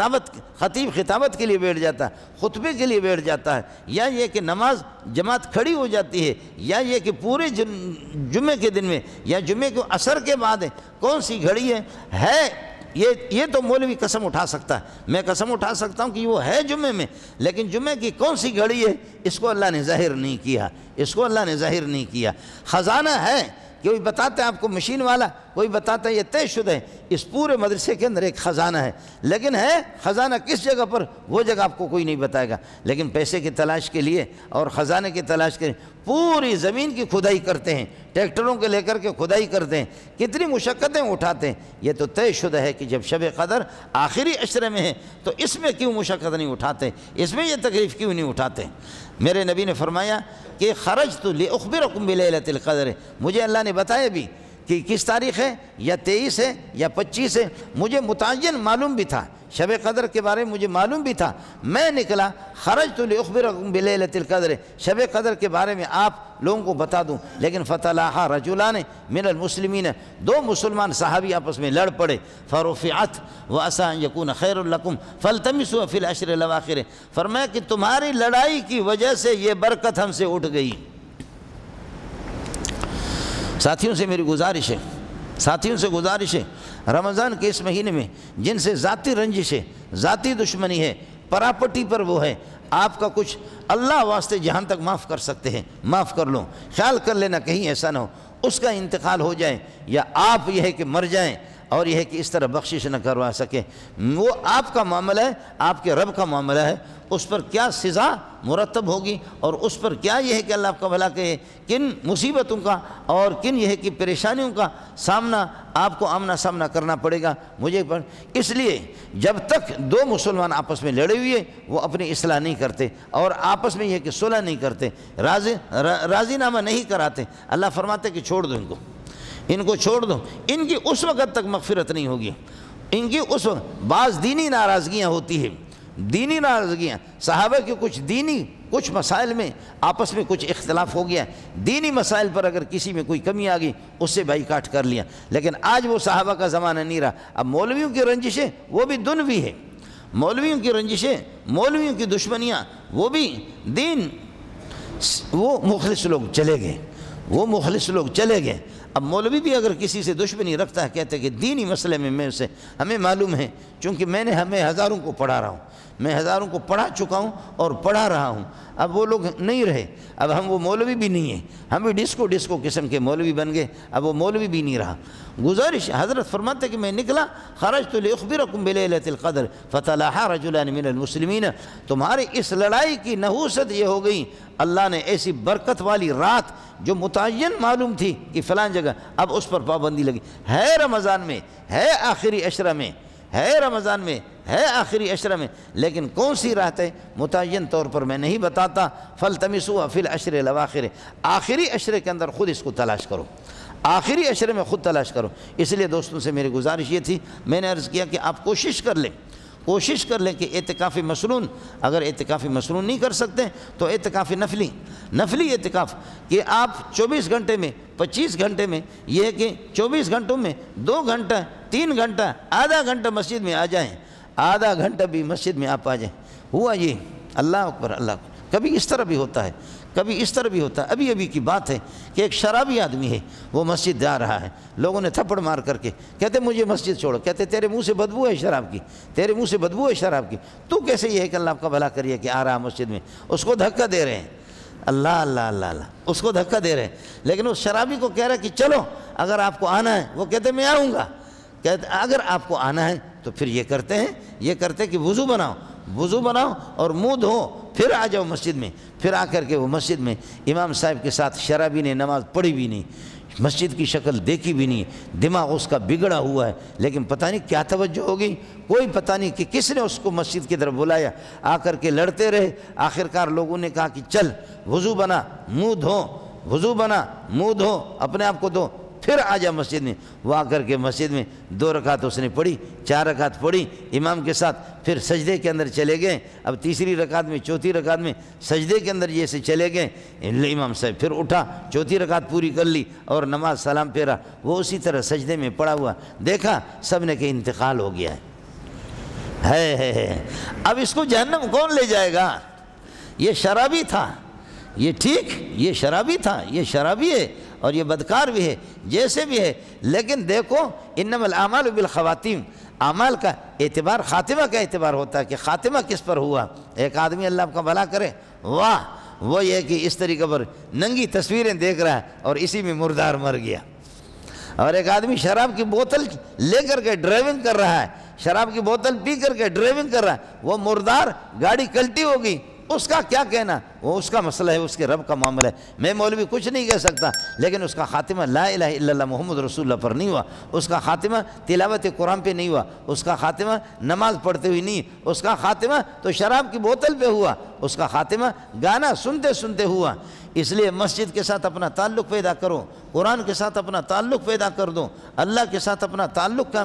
خطیب خطابت کے لیے بیٹھ جاتا ہے، خطبے کے لیے بیٹھ جاتا ہے، یا یہ کہ نماز جماعت کھڑی ہو جاتی ہے، یا یہ کہ پورے جمعے کے دن میں یا جمعے کو عصر کے بعد ہے، کون سی گھڑی ہے یہ تو مولوی قسم اٹھا سکتا ہے، میں قسم اٹھا سکتا ہوں کہ وہ ہے جمعے میں، لیکن جمعے کی کون سی گھڑی ہے اس کو اللہ نے ظاہر نہیں کیا، اس کو اللہ نے ظاہر نہیں کیا۔ خزانہ ہے، کوئی بتاتا ہے آپ کو مشین والا، کوئی بتاتا ہے یہ طے شدہ ہے، اس پورے مدرسے کے اندر ایک خزانہ ہے، لیکن ہے خزانہ کس جگہ پر وہ جگہ آپ کو کوئی نہیں بتائے گا۔ لیکن پیسے کی تلاش کے لیے اور خزانے کی تلاش کے لیے پوری زمین کی کھدائی کرتے ہیں، ٹریکٹروں کے لے کر کے کھدائی کرتے ہیں، کتنی مشقتیں اٹھاتے ہیں۔ یہ تو طے شدہ ہے کہ جب شب قدر آخری عشرے میں ہے تو اس میں کیوں مشقت نہیں اٹھاتے، اس میں یہ تکلیف کیوں نہیں اٹھاتے۔ میرے نبی نے فرمایا کہ خرجت لأخبرکم بلیلۃ القدر، مجھے اللہ نے بتایا بھی کہ کس تاریخ ہے، یا 23 ہے یا 25 ہے، مجھے متعین معلوم بھی تھا، شب قدر کے بارے میں مجھے معلوم بھی تھا، میں نکلا خرجت لأخبرکم بلیلۃ القدر، شب قدر کے بارے میں آپ لوگوں کو بتا دوں، لیکن فتلاحا رجلان من المسلمین، دو مسلمان صحابی آپس میں لڑ پڑے، فرفعت وعسى ان يكون خیر لکم فالتمسوا فی العشر الاواخر، فرمایا کہ تمہاری لڑائی کی وجہ سے یہ برکت ہم سے اٹھ گئی۔ ساتھیوں سے میری گزارش ہے، رمضان کے اس مہینے میں جن سے ذاتی رنجش ہے، ذاتی دشمنی ہے، پراپرٹی پر وہ ہے، آپ کا کچھ اللہ واسطے جہاں تک معاف کر سکتے ہیں معاف کر لو، خیال کر لینا کہیں ایسا نہ ہو اس کا انتقال ہو جائے یا آپ یہ ہے کہ مر جائیں اور یہ ہے کہ اس طرح بخشش نہ کروا سکے۔ وہ آپ کا معاملہ ہے، آپ کے رب کا معاملہ ہے، اس پر کیا سزا مرتب ہوگی اور اس پر کیا یہ ہے کہ اللہ آپ کا بھلا کہے، کن مصیبتوں کا اور کن یہ ہے کہ پریشانیوں کا سامنا آپ کو آمنا سامنا کرنا پڑے گا مجھے پر۔ اس لیے جب تک دو مسلمان آپس میں لڑے ہوئے وہ اپنی اصلاح نہیں کرتے اور آپس میں یہ ہے کہ صلح نہیں کرتے، راضی نامہ نہیں کراتے، اللہ فرماتے کہ چھوڑ دو ان کو چھوڑ دو، ان کی اس وقت تک مغفرت نہیں ہوگی، ان کی اس وقت بعض دینی ناراضگیاں ہوتی ہیں، دینی ناراضگیاں صحابہ کے کچھ مسائل میں آپس میں کچھ اختلاف ہو گیا، دینی مسائل پر اگر کسی میں کوئی کمی آ گئی اس سے بائیکاٹ کر لیا، لیکن آج وہ صحابہ کا زمانہ نہیں رہا۔ اب مولویوں کی رنجشیں وہ بھی دنوی ہے، مولویوں کی رنجشیں، مولویوں کی دشمنیاں وہ بھی دین، وہ مخلص لوگ چلے گئے، اب مولوی بھی اگر کسی سے دشمنی رکھتا ہے کہتے ہیں کہ دینی مسئلے میں اسے ہمیں معلوم ہے، چونکہ میں ہزاروں کو پڑھا رہا ہوں، میں ہزاروں کو پڑھا چکا ہوں اور پڑھا رہا ہوں، اب وہ لوگ نہیں رہے، اب ہم وہ مولوی بھی نہیں ہیں، ہم بھی ڈسکو قسم کے مولوی بن گئے، اب وہ مولوی بھی نہیں رہا۔ گزارش حضرت فرماتے کہ میں نکلا خرجت لأخبرکم بلیلۃ القدر فتلاحا رجلان من المسلمین، تمہاری اس لڑائی کی نحوست یہ ہو گئی، اللہ نے ایسی برکت والی رات جو متعین معلوم تھی کہ فلان جگہ، اب اس پر پابندی لگی، ہے رمضان میں، ہے آخری عشرہ میں، ہے آخری عشرہ میں، لیکن کون سی رات ہے متعین طور پر میں نہیں بتاتا، فالتمسوا فی العشر الاواخر، آخری عشرے کے اندر خود اس کو تلاش کرو، آخری عشرے میں خود تلاش کرو۔ اس لیے دوستوں سے میری گزارش یہ تھی، میں نے عرض کیا کہ آپ کوشش کر لیں کہ اعتکاف مسنون، اگر اعتکاف مسنون نہیں کر سکتے تو اعتکاف نفلی اعتکاف، کہ آپ 24 گھنٹے میں 25 گھنٹے میں یہ ہے کہ 24 گھنٹوں میں 2 گھنٹہ 3 گھنٹہ آدھا گھنٹہ مسجد میں آ جائیں، آدھا گھنٹہ بھی مسجد میں آپ آ جائیں، ہوا یہ، اللہ اکبر اللہ اکبر۔ کبھی اس طرح بھی ہوتا ہے، کبھی اس طرح بھی ہوتا ہے۔ ابھی ابھی کی بات ہے کہ ایک شرابی آدمی ہے، وہ مسجد جا رہا ہے، لوگوں نے تھپڑ مار کر کے کہتے مجھے مسجد چھوڑو، کہتے تیرے منہ سے بدبو ہے شراب کی، تیرے منہ سے بدبو ہے شراب کی، تو کیسے یہ ہے کہ اللہ آپ کا بھلا کریے کہ آ رہا مسجد میں؟ اس کو دھکا دے رہے ہیں، اللہ اللہ اللہ اللہ، اس کو دھکا دے رہے ہیں، لیکن اس شرابی کو کہہ رہا ہے کہ چلو اگر آپ کو آنا ہے، وہ کہتے میں آؤں گا، کہتے اگر آپ کو آنا ہے تو پھر یہ کرتے ہیں کہ وضو بناؤ اور منہ دھو، پھر آ جاؤ مسجد میں۔ پھر آ کر کے وہ مسجد میں امام صاحب کے ساتھ شرابی نے نماز پڑھی بھی نہیں، مسجد کی شکل دیکھی بھی نہیں، دماغ اس کا بگڑا ہوا ہے، لیکن پتہ نہیں کیا توجہ ہوگی، کوئی پتہ نہیں کہ کس نے اس کو مسجد کی طرف بلایا، آ کر کے لڑتے رہے، آخرکار لوگوں نے کہا کہ چل وضو بنا منہ دھو، اپنے آپ کو دھو، پھر آ جا مسجد میں۔ وہ آ کر کے مسجد میں 2 رکعت اس نے پڑھی، 4 رکعت پڑھی امام کے ساتھ، پھر سجدے کے اندر چلے گئے۔ اب تیسری رکعت میں، چوتھی رکعت میں سجدے کے اندر جیسے چلے گئے، امام صاحب پھر اٹھا، چوتھی رکعت پوری کر لی اور نماز سلام پھیرا، وہ اسی طرح سجدے میں پڑا ہوا، دیکھا سب نے کہ انتقال ہو گیا ہے۔ اب اس کو جہنم کون لے جائے گا؟ یہ شرابی تھا، یہ ٹھیک، یہ شرابی تھا، یہ شرابی ہے اور یہ بدکار بھی ہے، جیسے بھی ہے، لیکن دیکھو انما الاعمال بالخواتیم، اعمال کا اعتبار خاتمہ کا اعتبار ہوتا ہے کہ خاتمہ کس پر ہوا۔ ایک آدمی اللہ آپ کا بھلا کرے، واہ، وہ یہ کہ اس طریقے پر ننگی تصویریں دیکھ رہا ہے اور اسی میں مردار مر گیا، اور ایک آدمی شراب کی بوتل لے کر کے ڈرائیونگ کر رہا ہے، شراب کی بوتل پی کر کے ڈرائیونگ کر رہا ہے، وہ مردار، گاڑی کلٹی ہوگی، اس کا کیا کہنا، وہ اس کا مسئلہ ہے، اس کے رب کا معاملہ ہے، میں مولوی کچھ نہیں کہہ سکتا، لیکن اس کا خاتمہ لا الہ الا اللہ محمد رسول اللہ پر نہیں ہوا، اس کا خاتمہ تلاوت قرآن پہ نہیں ہوا، اس کا خاتمہ نماز پڑھتے ہوئی نہیں، اس کا خاتمہ تو شراب کی بوتل پہ ہوا، اس کا خاتمہ گانا سنتے سنتے ہوا۔ اس لیے مسجد کے ساتھ اپنا تعلق پیدا کرو، قرآن کے ساتھ اپنا تعلق پیدا کر دو، اللہ کے ساتھ اپنا تعلق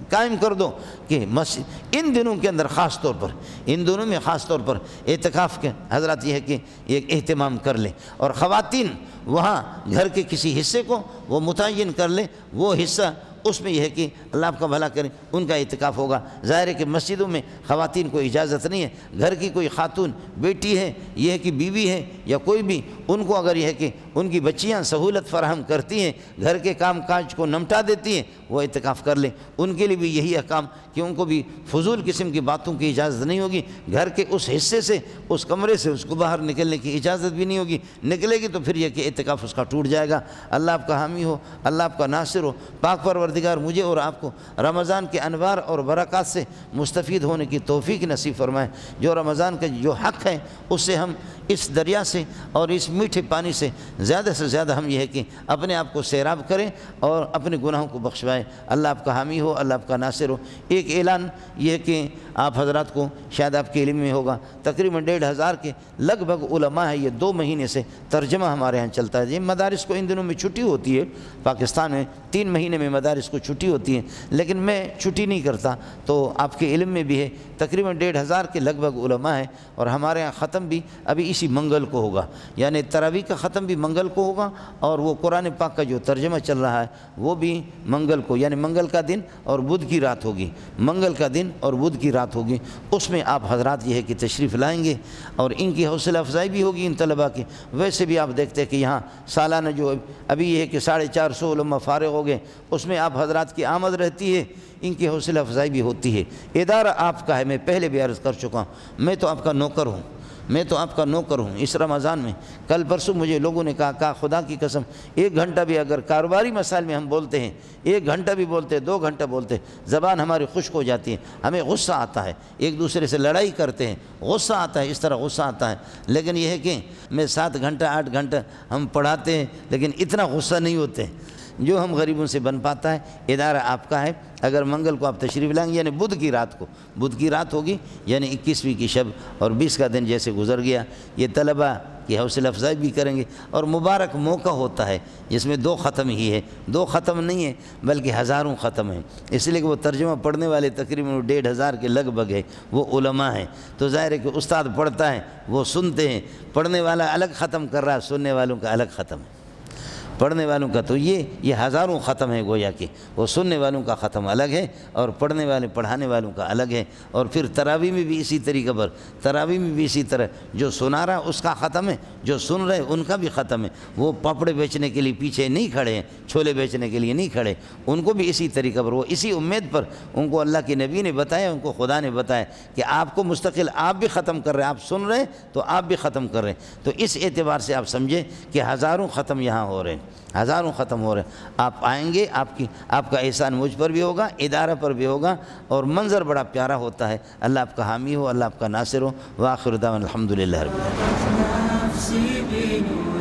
قائم کر دو کہ مسجد ان دنوں کے اندر خاص طور پر، ان دنوں میں خاص طور پر اعتکاف کے حضرات یہ ہے کہ ایک اہتمام کر لیں، اور خواتین وہاں گھر کے کسی حصے کو وہ متعین کر لیں، وہ حصہ اس میں یہ ہے کہ اللہ آپ کا بھلا کریں ان کا اعتکاف ہوگا۔ ظاہر ہے کہ مسجدوں میں خواتین کو اجازت نہیں ہے، گھر کی کوئی خاتون بیٹی ہے، یہ ہے کہ بیوی ہے یا کوئی بھی، ان کو اگر یہ ہے کہ ان کی بچیاں سہولت فراہم کرتی ہیں، گھر کے کام کاج کو نمٹا دیتی ہیں، وہ اعتکاف کر لیں۔ ان کے لیے بھی یہی احکام کہ ان کو بھی فضول قسم کی باتوں کی اجازت نہیں ہوگی، گھر کے اس حصے سے، اس کمرے سے اس کو باہر نکلنے کی اجازت بھی نہیں ہوگی، نکلے گی تو پھر یہ کہ اعتکاف اس کا ٹوٹ جائے گا۔ اللہ آپ کا حامی ہو، اللہ آپ کا ناصر ہو، پاک پروردگار مجھے اور آپ کو رمضان کے انوار اور برکات سے مستفید ہونے کی توفیق نصیب فرمائے۔ جو رمضان کا جو حق ہے اس سے ہم اس دریا سے اور اس میٹھے پانی سے زیادہ ہم یہ ہے کہ اپنے آپ کو سیراب کریں اور اپنے گناہوں کو بخشوائیں۔ اللہ آپ کا حامی ہو، اللہ آپ کا ناصر ہو۔ ایک اعلان یہ ہے کہ آپ حضرات کو شاید آپ کے علم میں ہوگا، تقریباً 1,500 کے لگ بھگ علماء ہے، یہ 2 مہینے سے ترجمہ ہمارے ہاں چلتا ہے۔ یہ مدارس کو ان دنوں میں چھٹی ہوتی ہے، پاکستان میں 3 مہینے میں مدارس کو چھٹی ہوتی ہے، لیکن میں چھٹی نہیں کرتا، تو آپ کے علم میں بھی ہے تقریباً 1,500 کے لگ بھگ علماء ہیں، اور ہمارے ہاں ختم بھی ابھی اسی منگل کو ہوگا، یعنی تراویح کا ختم بھی منگل کو ہوگا، اور وہ قرآن پاک کا جو ترجمہ چل رہا ہے وہ بھی منگل کو، یعنی منگل کا دن اور بدھ کی رات ہوگی، منگل کا دن اور بدھ کی رات ہوگی۔ اس میں آپ حضرات یہ ہے کہ تشریف لائیں گے اور ان کی حوصلہ افزائی بھی ہوگی ان طلباء کی۔ ویسے بھی آپ دیکھتے ہیں کہ یہاں سالانہ جو ابھی یہ ہے کہ 450 علماء فارغ ہو گئے، اس میں آپ حضرات کی آمد رہتی ہے، ان کی حوصلہ افزائی بھی ہوتی ہے۔ ادارہ آپ کا ہے، میں پہلے بھی عرض کر چکا ہوں، میں تو آپ کا نوکر ہوں، اس رمضان میں کل پرسوں مجھے لوگوں نے کہا خدا کی قسم 1 گھنٹہ بھی اگر کاروباری مسائل میں ہم بولتے ہیں، 1 گھنٹہ بھی بولتے ہیں، 2 گھنٹہ بولتے ہیں، زبان ہماری خشک ہو جاتی ہے، ہمیں غصہ آتا ہے، ایک دوسرے سے لڑائی کرتے ہیں، غصہ آتا ہے، اس طرح غصہ آتا ہے۔ لیکن یہ ہے کہ میں 7 گھنٹہ 8 گھنٹہ ہم پڑھاتے ہیں، لیکن اتنا غصہ نہیں ہوتے جو ہم غریبوں سے بن پاتا ہے۔ ادارہ آپ کا ہے، اگر منگل کو آپ تشریف لائیں گے، یعنی بدھ کی رات ہوگی، یعنی 21ویں کی شب اور 20 کا دن جیسے گزر گیا، یہ طلبہ کی حوصلہ افزائی بھی کریں گے، اور مبارک موقع ہوتا ہے جس میں 2 ختم ہی ہے، 2 ختم نہیں ہے بلکہ ہزاروں ختم ہیں، اس لیے کہ وہ ترجمہ پڑھنے والے تقریباً 1,500 کے لگ بھگ ہے، وہ علماء ہیں، تو ظاہر ہے کہ استاد پڑھتا ہے وہ سنتے ہیں، پڑھنے والا الگ ختم کر رہا ہے، سننے والوں کا الگ ختم ہے۔ پڑھنے والوں کا تو یہ ہزاروں ختم ہے گویا کہ وہ سننے والوں کا ختم الگ ہے اور پڑھنے والے پڑھانے والوں کا الگ ہے۔ اور پھر تراویح میں بھی اسی طریقے پر، تراویح میں بھی اسی طرح جو سنا رہا اس کا ختم ہے، جو سن رہے ان کا بھی ختم ہے۔ وہ پاپڑے بیچنے کے لیے پیچھے نہیں کھڑے ہیں، چھولے بیچنے کے لیے نہیں کھڑے، ان کو بھی اسی طریقے پر، وہ اسی امید پر، ان کو اللہ کے نبی نے بتایا، ان کو خدا نے بتایا کہ آپ کو مستقل آپ بھی ختم کر رہے ہیں، آپ سن رہے ہیں تو آپ بھی ختم کر رہے ہیں۔ تو اس اعتبار سے آپ سمجھیں کہ ہزاروں ختم یہاں ہو رہے ہیں، ہزاروں ختم ہو رہے ہیں۔ آپ آئیں گے، آپ کا احسان مجھ پر بھی ہوگا، ادارہ پر بھی ہوگا، اور منظر بڑا پیارا ہوتا ہے۔ اللہ آپ کا حامی ہو، اللہ آپ کا ناصر ہو۔ وآخر دعوانا الحمدللہ رب العالمین۔